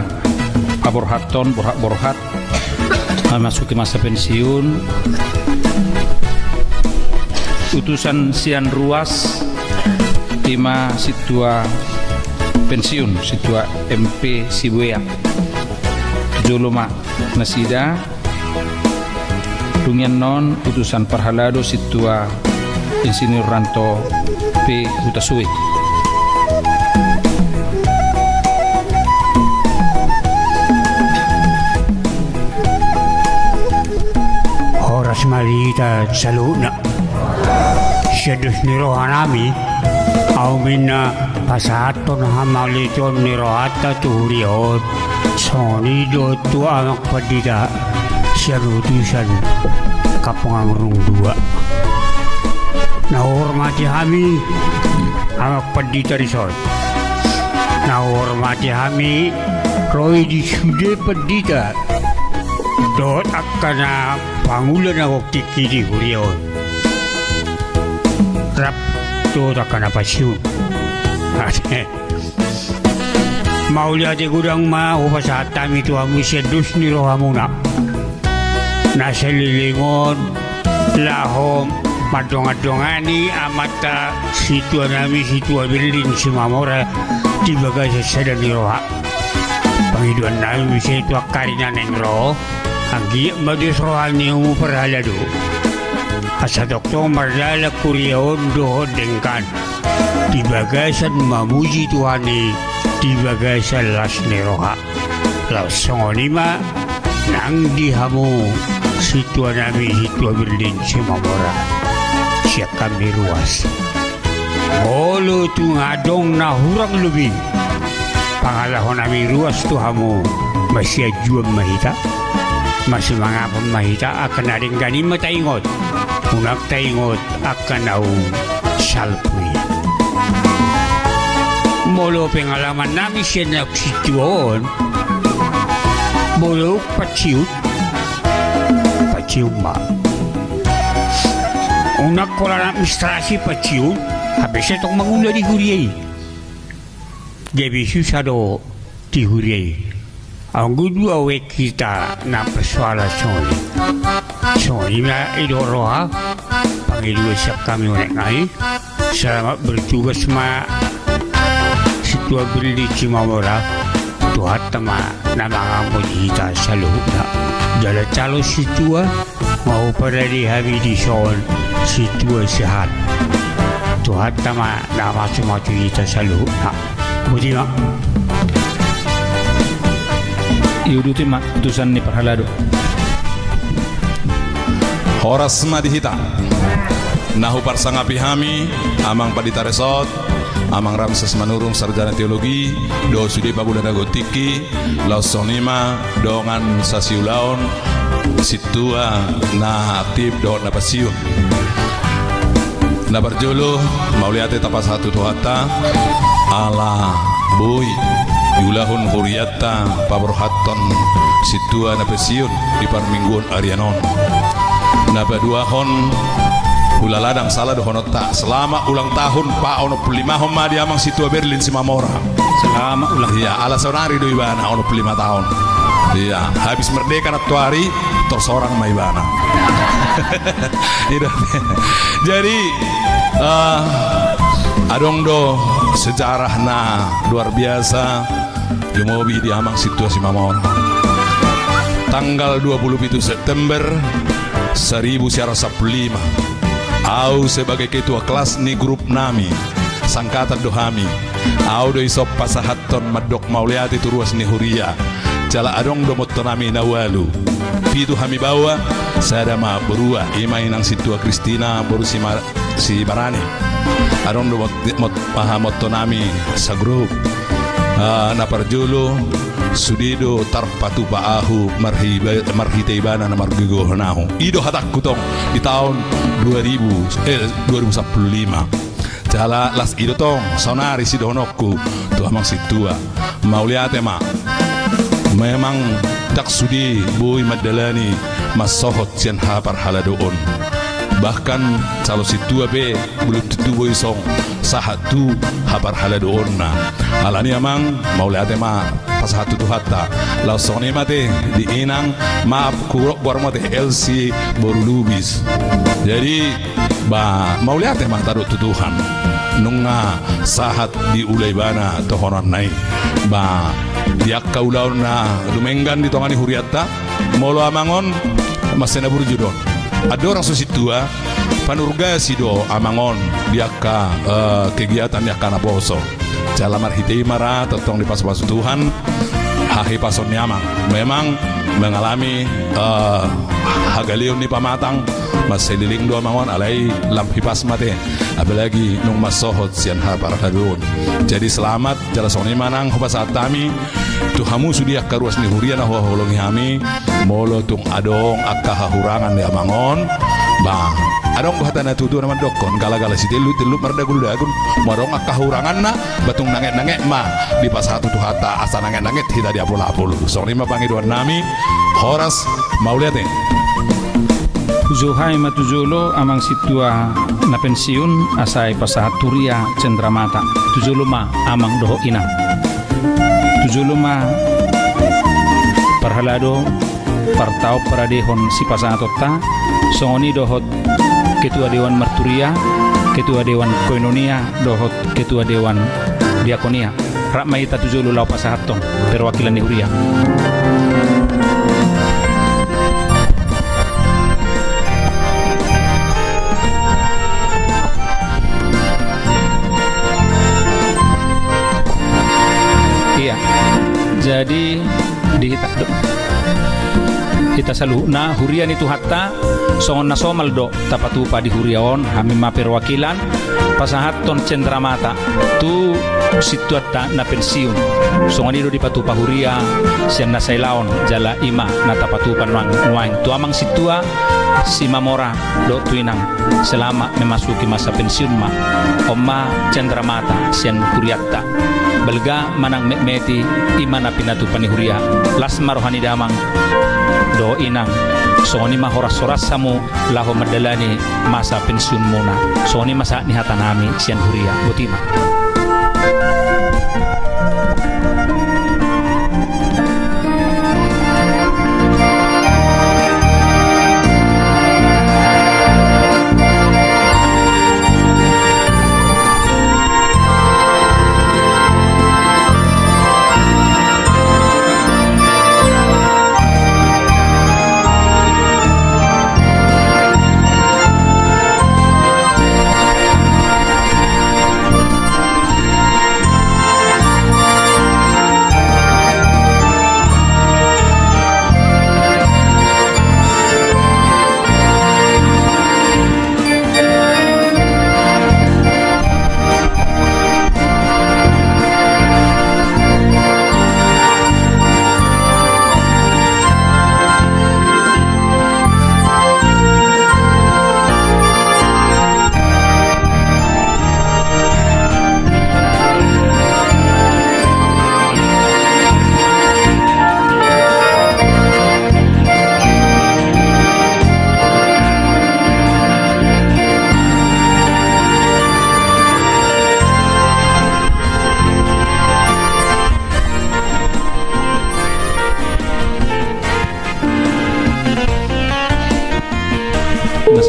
paborhaton borhat masuki masa pensiun. Utusan sian ruas lima situa pensiun situa MP Sibuya Joloma Nasida Dungian non utusan Parhalado situa Insinyur Ranto P. Hutasui. Horas malita saluna syedus ni rohanami au minna pasaton hamaliton ni rohata tuhuriot soni do tu anak padida syarutusan kapangang dua na hormati kami anak padida risot na hormati kami roy di sude padida dot akana pangulan ako kikiri huriot rap to takana pasiu maulia de gudang ma upasatami tu amu sedus ni rohamuna nasa lilingon lahom madong-adongani amata situa nami situa Berlin si Mamora di bagai sesada ni roha pengiduan nami situa karina neng roh anggi madus rohani umu perhaladu asa doktor mardala kuriaon dohon dengkan di bagasan mamuji Tuhani di bagasan las neroha laus songolima nang dihamu situa nami situa Berlin si Mamora siap kami ruas olo tu ngadong na hurang lebih pangalahon nami ruas tuhamu masih juang mahita masih mangapon mahita akan ading gani mataingot unak taingot akan au salpui molo pengalaman nami siya situon molo paciut ma unak kola administrasi paciut habis itong mangula di huriyay gabi susado di huriyay ang gudwa we kita na persoalan Sony na idoroha pangidua siap kami unek ngai selamat bertugas ma situa Berlin si Mamora tuhat tama na mga mujita sa loob na dala calo situa mau pada dihabi di son situa sehat tuhat tama na masuk kita sa loob na mujima iuduti mak utusan ni Parhalado Horas madihita nahu parsangapi hami amang padita resort amang Ramses Manurung sarjana teologi do sudi babulana gotiki laos sonima dongan sasiulaon situa na aktif do na pasiun na barjolo mauliate tapas satu tuhata ala boy yulahun huriyatta paborhaton situa na pasiun di parmingguan Arianon na baduahon hulaladang salah dohonota selama ulang tahun pa ono 5 ma di amang situa Berlin si Mamora selama ulang iya ala sonari do ibana ono 5 tahun iya habis merdeka na tuari tersorang ma ibana jadi adong do sejarah na luar biasa jumobi di amang situa si Mamora tanggal 27 September 1915 au sebagai ketua kelas ni grup nami sangkatan dohami au do isop pasahaton madok mauliati turuas ni huria jala adong do motto nami nawalu pitu hami bawa sada ma berua imai nang situa Kristina boru si Barani adong do motto nami sa grup na parjolo sudido tarpatu paahu marhiteibana na margigohonahu ido hatak kutong di tahun 2015 jala las ido tong sonari si donokku tu amang situa mauliate ma memang tak sudi boy madalani masohot sian hapar haladoon bahkan calo situa be belum tentu boisong sahatu habar halado onna alani amang mau lihat ma pas hatu tu hatta langsung ni mate di inang maaf kurok gor mate LC baru lubis jadi ba mau lihat ma taruh tutuhan nunga sahat di ulay bana tohonan nai ba diak kaulau na dumenggan di tongani huriata molo amangon masena burjudon ada orang susitua panurga sido amangon diaka kegiatan yang kana poso jalamar hitei mara totong di pas-pas Tuhan hahi pason nyamang memang mengalami hagalion ni pamatang masih liling dua mangon alai lampi pas mate apalagi nung masohot sian habar hadun jadi selamat jala soni manang hoba saat tami tuhamu sudia karuas ni huriana ho holongi hami molo tung adong akka hahurangan dia mangon bang adong bahata na tutu naman dokon gala-gala si telu mardagul dagun marong akka hahurangan na batung nanget-nanget ma di pas satu tu hata asa nanget-nanget hita di apul-apul soni ma pangiduan nami horas mau lihat Zuhai matuzulo amang situa na pensiun asai pasahat turia cendramata tuzulo ma amang doho ina tuzulo ma parhalado partau paradehon si pasatotta songoni dohot ketua dewan marturia ketua dewan koinonia dohot ketua dewan diakonia rakmai tuzulo lau pasahaton perwakilan huria. Jadi di kita selalu na hurian itu hatta songon na somal do tapatupa di huriaon hami ma perwakilan pasahaton cendramata tu situata na pensiun songon itu di patupa huria sian na sailaon jala ima na tapatupan nuang tu amang situa si mamora do tuinang selama memasuki masa pensiun ma omma cendramata sian huriatta belga manang meti imana pinatu panihuria lasmar rohani damang do inang soni ma horas-horas samu laho madalani masa pensiun muna soni masa ni hatanami sian huria botima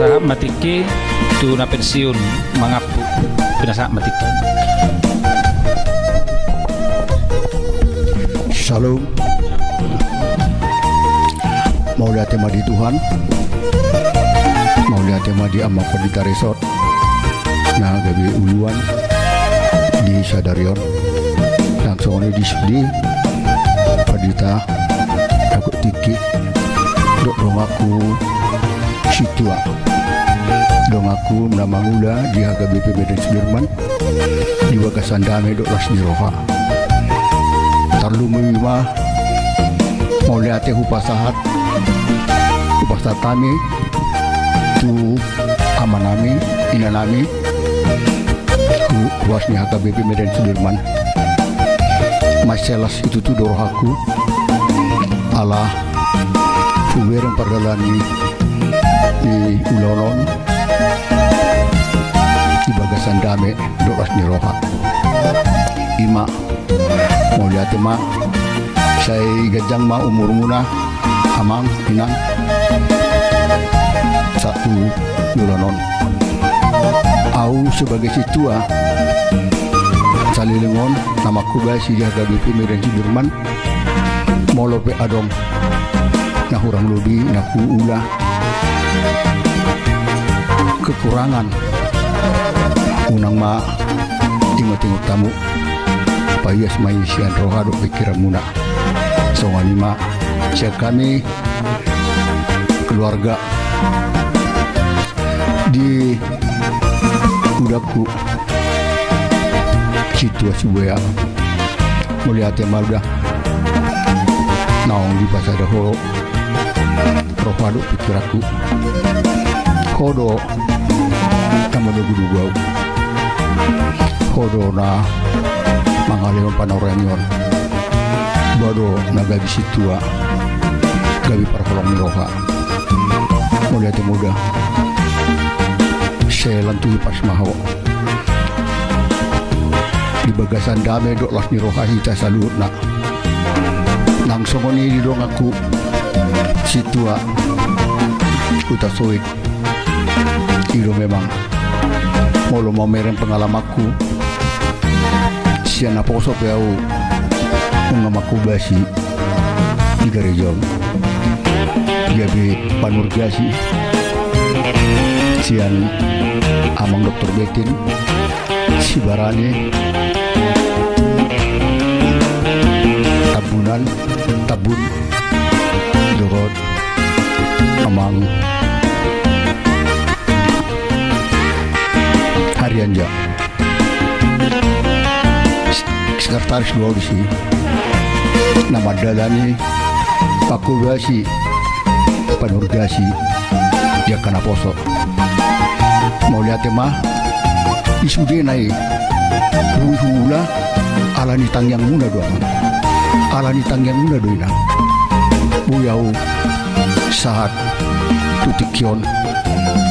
nasa matiki tu na pensiun mangapu pinasa matiki. Shalom. Mau lihat tema di Tuhan, mau lihat tema di Amma Perdita Resort, nah gabi uluan di Sadarion, langsung di sini Perdita aku tiki dok rumahku situa dong aku namangula di HKBP Medan Sudirman di Bagasan Dame dok las di Roha tarlu mewimah mau lihat hupasahat kami tu amanami inanami kuasnya HKBP Medan Sudirman masalah itu tu dorohaku Allah fuwer yang pergalani di ulolon bagasan dame doas ni roha. Ima mau lihat ma saya gajang ma umur muna amang inang satu yulanon. Au sebagai situa salilingon nama kuba si jaga BP Medan Sudirman molope adong nah hurang lodi nah uula kekurangan unang ma tinggal tamu payas maisian rohado pikiran muna songani ma siap kami keluarga di udapku situasi buaya melihat yang maludah naong di pasar ho rohado pikiraku hodo tamodo gudu gau hodo na mangaleon panoranyon bodo na gabi situa gabi parkolong ni roha melihat yang muda saya lantui pas maho di bagasan dame dok las ni roha hita salut nak langsung ni di dong aku situa uta soik iro memang molo mau mereng pengalamanku sian apa sop yau ngamaku basi di garejong jadi panurgasi sian amang dokter Betin si barani tabun dorot amang harianja sekretaris dua di sini nama dalani pakubasi panurgasi dia kena poso mau lihat mah isude naik hula alani tangyang muna doang alani tangyang muna doina buyau saat tutikyon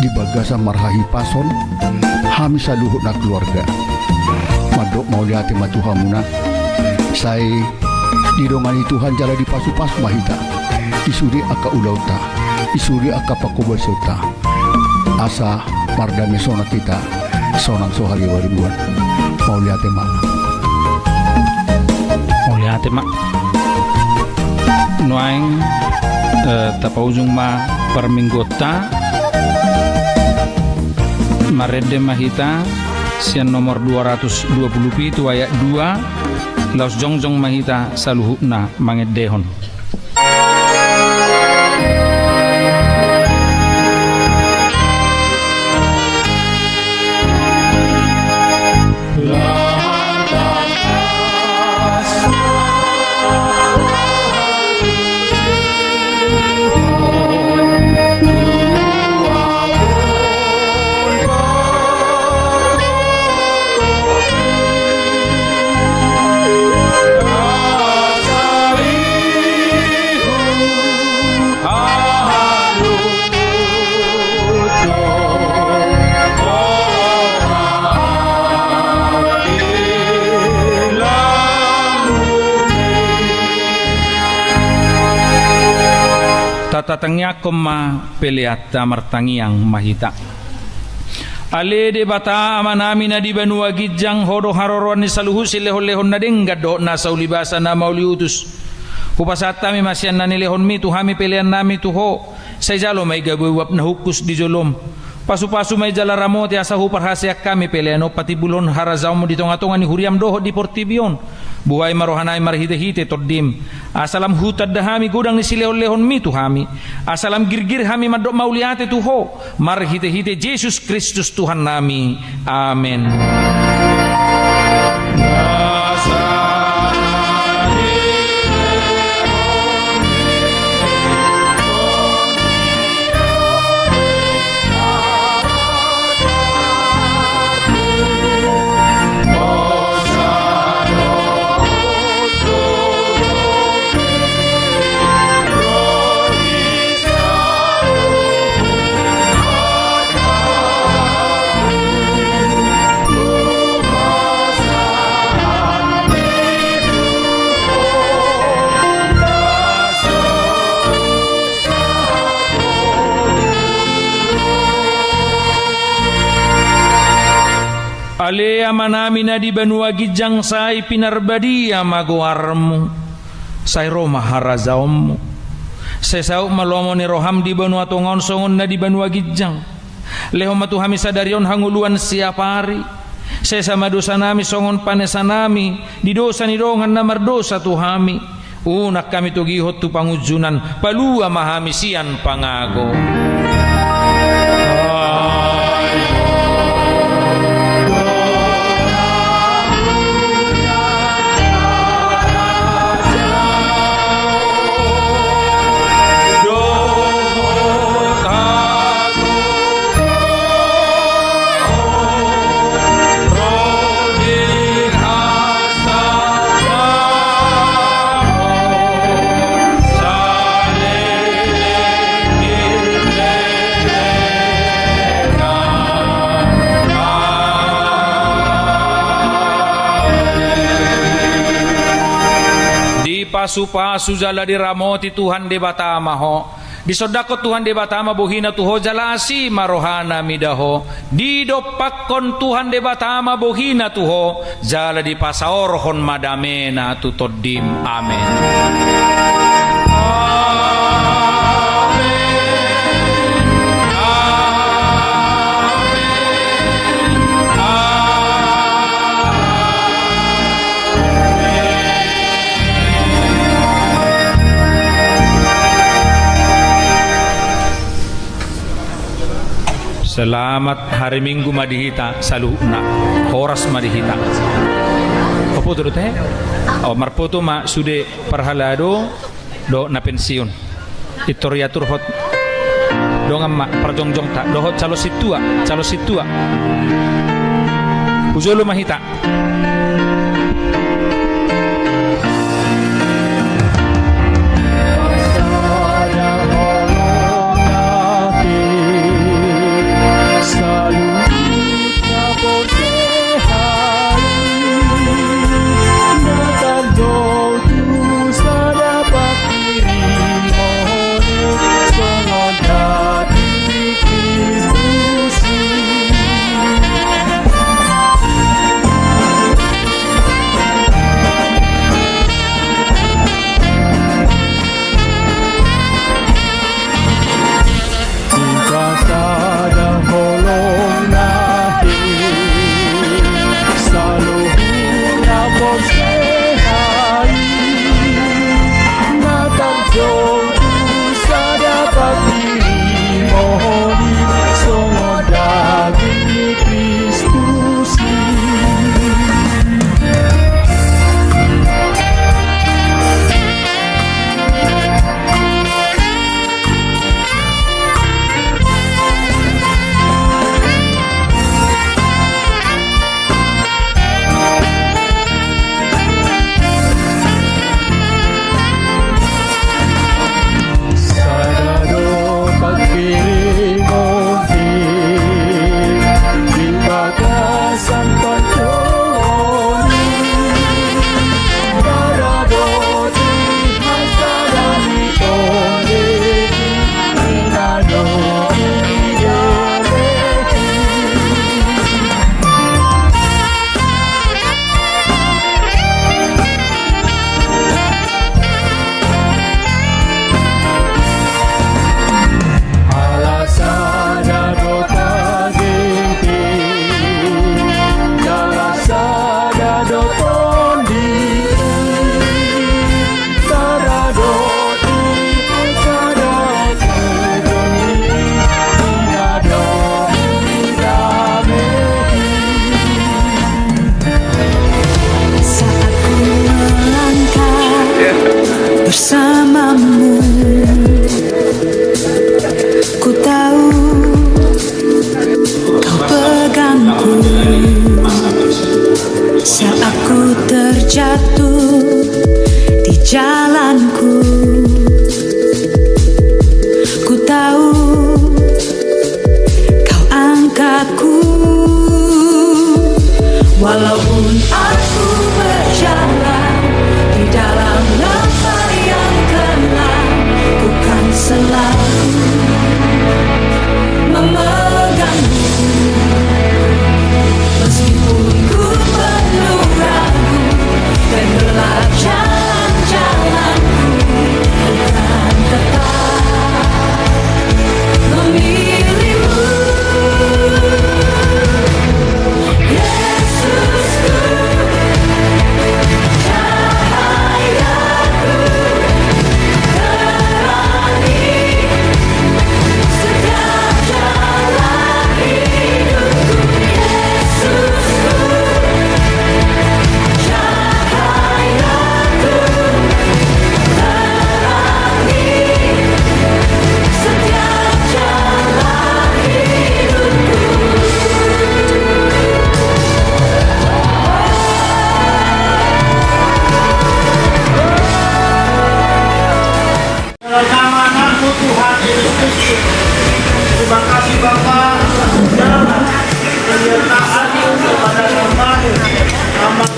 di bagasan marhahi pason hami saluhut na keluarga madok mau lihat mah Tuhan muna saya didongani Tuhan jala di pasu-pas mahita isuri aka ulauta isuri aka pakobasota asa mardame sona kita sonang sohari waribuan mau lihat mak nuaing tapaujung ma perminggota marede mahita sian nomor 227 ayat 2 laus jongjong mahita saluhuna mangedehon tatatangnya koma peleata martangiang mahita ale de bata amanami na di banua gijang hodo haroron ni saluhu silehon-lehon na dengga do na saulibasa na mauliutus hupasata mi masyan na nilehon mi tuhami pelean nami tuho say jalo may gabuwap na hukus di jolom pasu-pasu may jala ramote asa huparhasyak kami peleano pati bulon harazaw mo dito nga tunga ni huriam doho di portibion buhay marohanay marhite-hite toddim asalam hutad dahami gudang ni silehon-lehon mi tuhami asalam girgir hami madok mauliate tuho marhite-hite Jesus Kristus Tuhan nami amen. Alea manami na di banua gijang say pinarbadia maguarmu. Say Roma harazaommu. Say sao malomo ni roham di banua tungon songon na di banua gijang. Leho matuhami sadarion hanguluan siapari. Say sama dosa nami songon panesa nami. Di dosa ni rongan na mardosa tuhami. Unak kami tugihot tu pangujunan. Palua mahami sian pangago. Pasu-pasu jala diramoti Tuhan de batama ho. Disodakot Tuhan de batama bohina tuho jalasi marohana midaho. Didopakon Tuhan de batama bohina tuho jala di pasaorhon madamena tutodim. Amen. Selamat hari Minggu madihita saluhna horas madihita. Apa turut Oh marpoto ma sude parhalado do na pensiun. Itoriatur hot do ngamma perjongjong tak do hot calo situa Ujolo mahita. bersamamu. Ku tahu kau pegangku saat ku terjatuh di jalanku. Ku tahu kau angkatku walaupun aku berjalan di dalam lembah yang gelap. Ku kan selalu memegangmu meskipun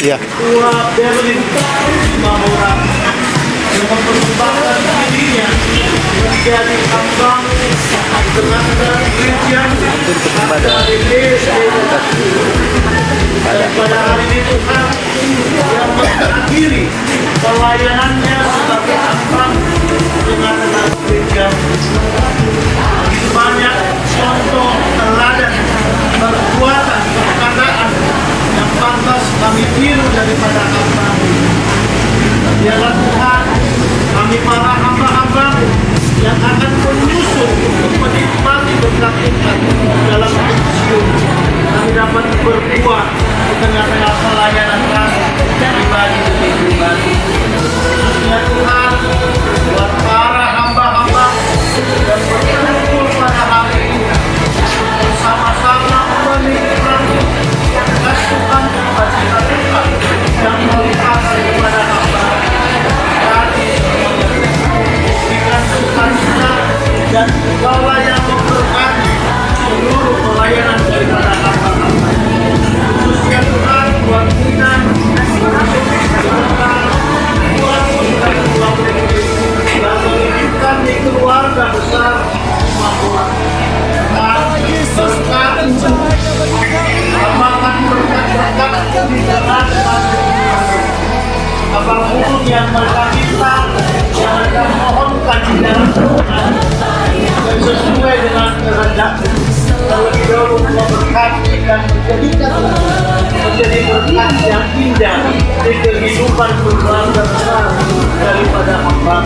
Iya. Tua Berlin Mamora yang mempersembahkan dirinya menjadi ambang dengan Christian dari dan pada hari ini Tuhan yang mengakhiri pelayanannya sebagai ambang dengan Christian. Banyak contoh teladan perbuatan perkataan yang pantas kami tiru daripada ambang. Biarlah Tuhan, kami para hamba-hamba yang akan menyusun untuk menikmati berkat Tuhan dalam pensiun, kami dapat berbuat di tengah-tengah pelayanan kami pribadi demi pribadi. Khususnya Tuhan, buat para hamba-hamba dan berkumpul pada hari ini bersama-sama menikmati berkat Tuhan sukacita Tuhan yang melimpah kepada hamba. Berikan sukacita dan Bawa yang memberkati seluruh pelayanan daripada hamba-hamba. Khususnya Tuhan buat kita, dan menghidupkan di keluarga besar Mamora. Berkat tambahkan berkat-berkat di dalam apapun yang mereka minta, yang mereka mohonkan di dalam Tuhan, dan sesuai dengan kehendak terlebih dahulu memberkati dan menjadikan menjadi berkat yang indah di kehidupan keluarga besar daripada hamba.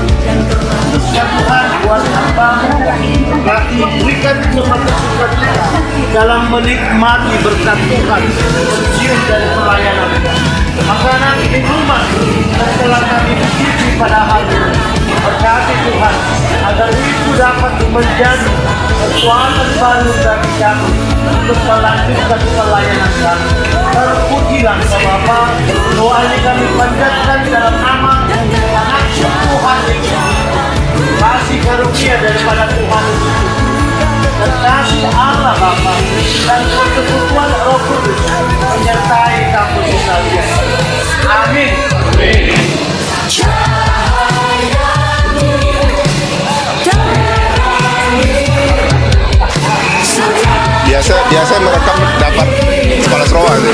Ya Tuhan, buat hamba berkati, berikan semata sukacita dalam menikmati berkat Tuhan, pensiun dari pelayanan, makanan, minuman, dan telah kami isi pada hari ini. Berkati Tuhan, agar itu dapat menjadi kekuatan baru bagi kami untuk melanjutkan pelayanan kami. Terpujilah Bapa, doa ini kami panjatkan dalam nama anak Tuhan Yesus. Kasih karunia daripada Tuhan Yesus dan kasih Allah Bapa dan persekutuan Roh Kudus menyertai kamu sekalian. Amin. Biasa merekam dapat kepala seroa gitu.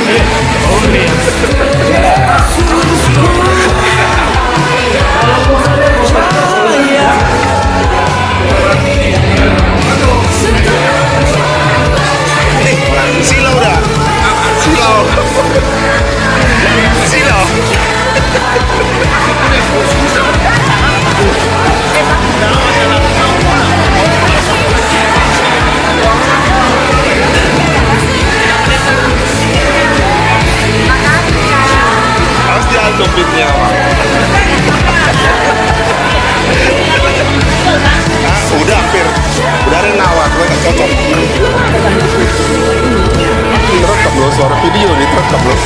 Silau dah. Silau. Harus dialog bitnya, Pak. Udah hampir. Udah ada nawar, gue gak cocok. Terekam loh, suara video nih terekam loh.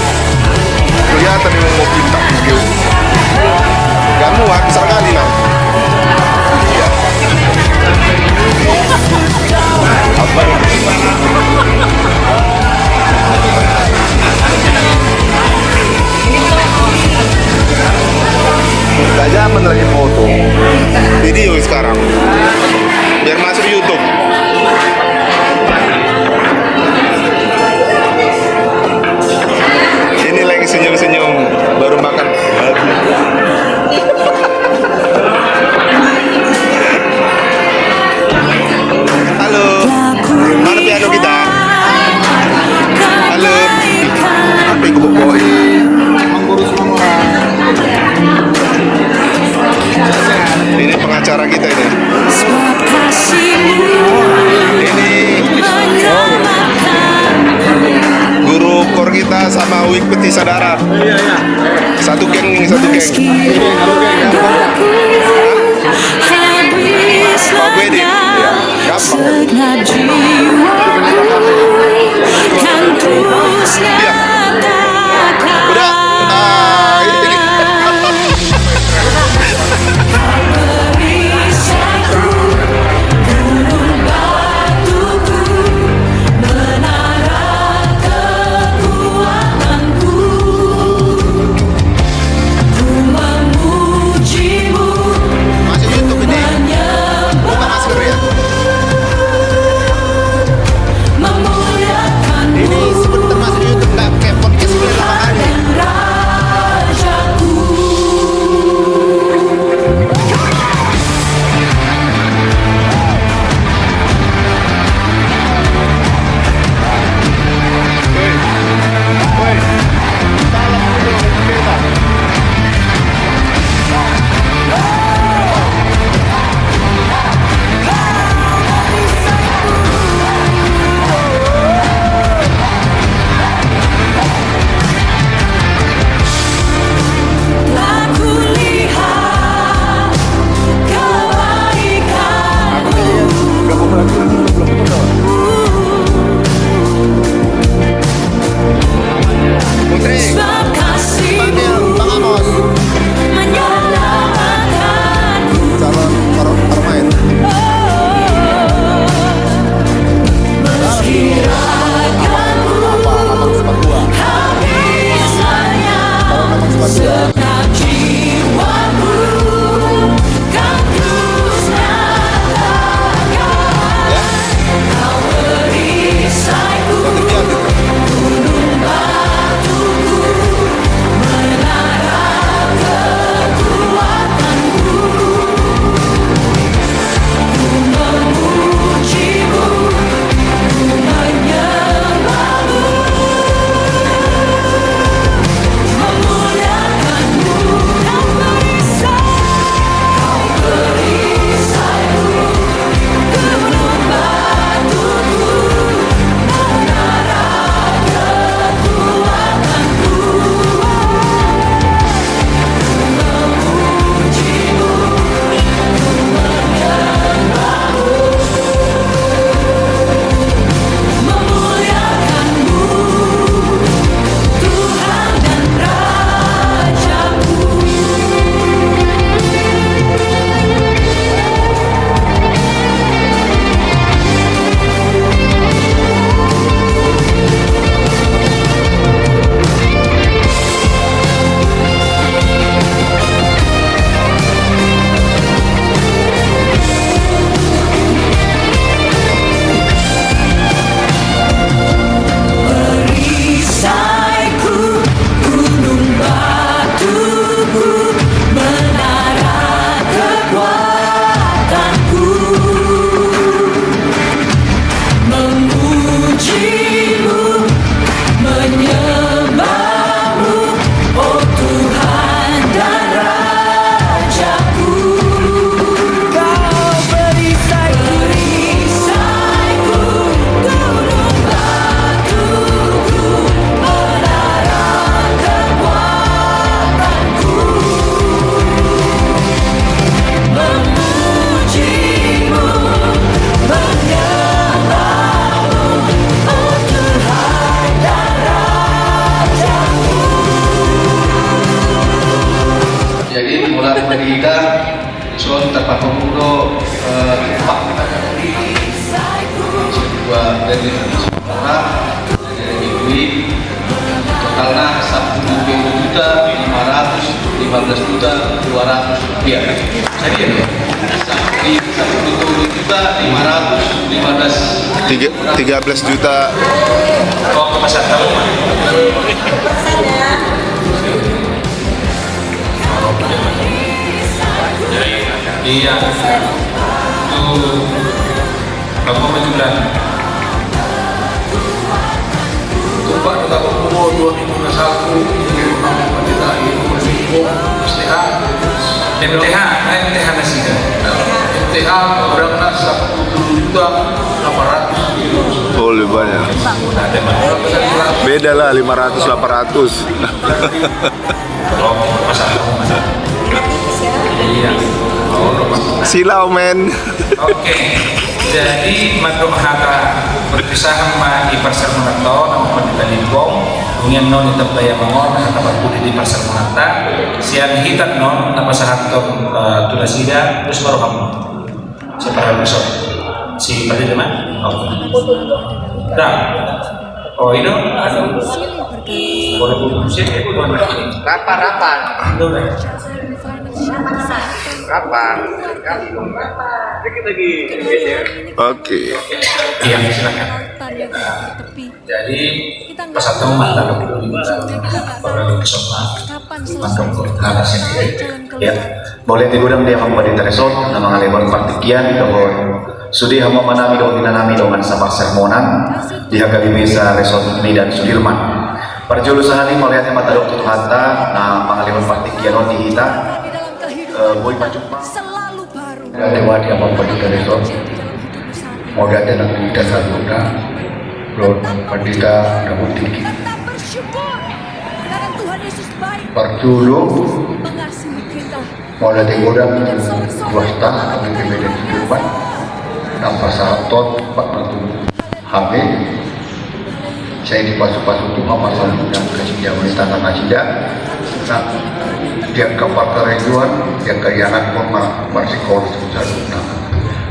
Kelihatan memang mau pinta video. Gak muat, besar kali nah. Iya. Apa ini? Gak zaman lagi foto. Video sekarang. Biar masuk YouTube. Ini lagi senyum-senyum baru makan babi. Halo, mana piano kita? Halo, apa yang gue bawain? Mengurus Mamora. Ini pengacara kita ini. Ini guru kor kita sama Wik Peti Sadara. Satu geng ini, satu geng. Oh, gue deh. Ya, gampang. Iya. Udah. kita soal tempat pemuda tempat sebuah dari orang dari duit totalnya 1.515.200 rupiah. Jadi ya, 13 juta. Oh, ke pasar tahu. Iya. Tuh. Kamu berjualan. Tumpah kita berkumpul 2 minggu ke 1 kita itu MTH masih ada. MTH orangnya 1.800.000. Oh, lebih banyak. Beda lah 500-800. Silau men. Oke, jadi madruk haka berpisah sama di pasar Monato nama pendeta Limbong dengan non itu bayar mangor haka berpudi di pasar Monata sian hitat non nama sahatom tulasida terus baru kamu separah besok si pendeta mana? Dah. Oh ini ada boleh butuh itu rapan dikit lagi Oke. iya silakan. Jadi pesat teman dalam Ya, boleh digudang dia memberi resort nama ngalewan partikian dohon sudi hama manami dohon dinanami dengan samar sermonan dihaga bisa resort ini dan Sudirman perjulusan ini melihatnya mata dokter Hatta nah mangalewan partikian di hita boy maju dan dewa dia memberi resort mau ada nanti dasar muda belum pandita namun tinggi perjulu mau ada godang swasta kami Medan Sudirman tanpa sahatot Pak Ratu Hamid saya dipasuk-pasuk Tuhan pasal yang kesidia wanita tanah sida nah dia kapal kerejuan yang keriangan pun marsikol sebesar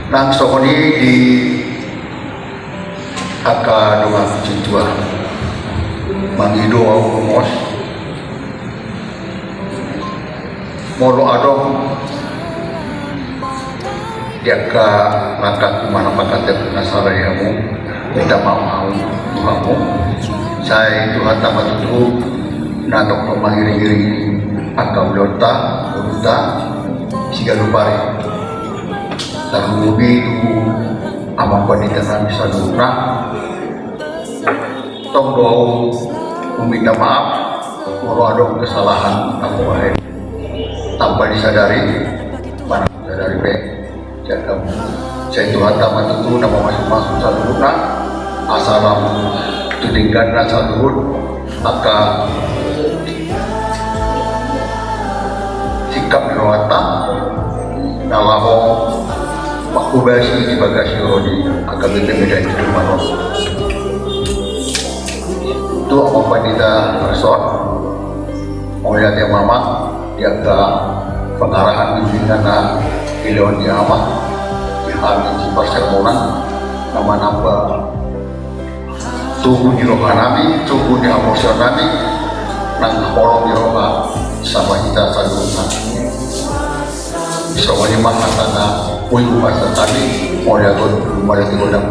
nang sokoni di aka doa cintua mangido au mos molo adong diaka langkah kumana pakate nasara yamu minta maaf Tuhanmu saya Tuhan tambah tutup natok pemahiri-hiri akam dota unta siga lupari terlebih itu amang pendidikan bisa durah tong doa meminta maaf kalau ada kesalahan aku baik tanpa disadari mana sadari baik jadi saya Tuhan tamat itu nama masuk-masuk salurna asalam tudingkan salur maka sikap merawatan nalaho makubasi di bagasi rodi akan beda-beda di rumah itu apa pandita resort mau lihat yang mama dia ke pengarahan bimbingan Ilon di amat di hari di persermonan nama nambah tubuh di rohanami tubuh di emosionami nang kolong di roha sama kita sadurna bisa wajib makan tanah puyu pasal tadi mau lihat rumah yang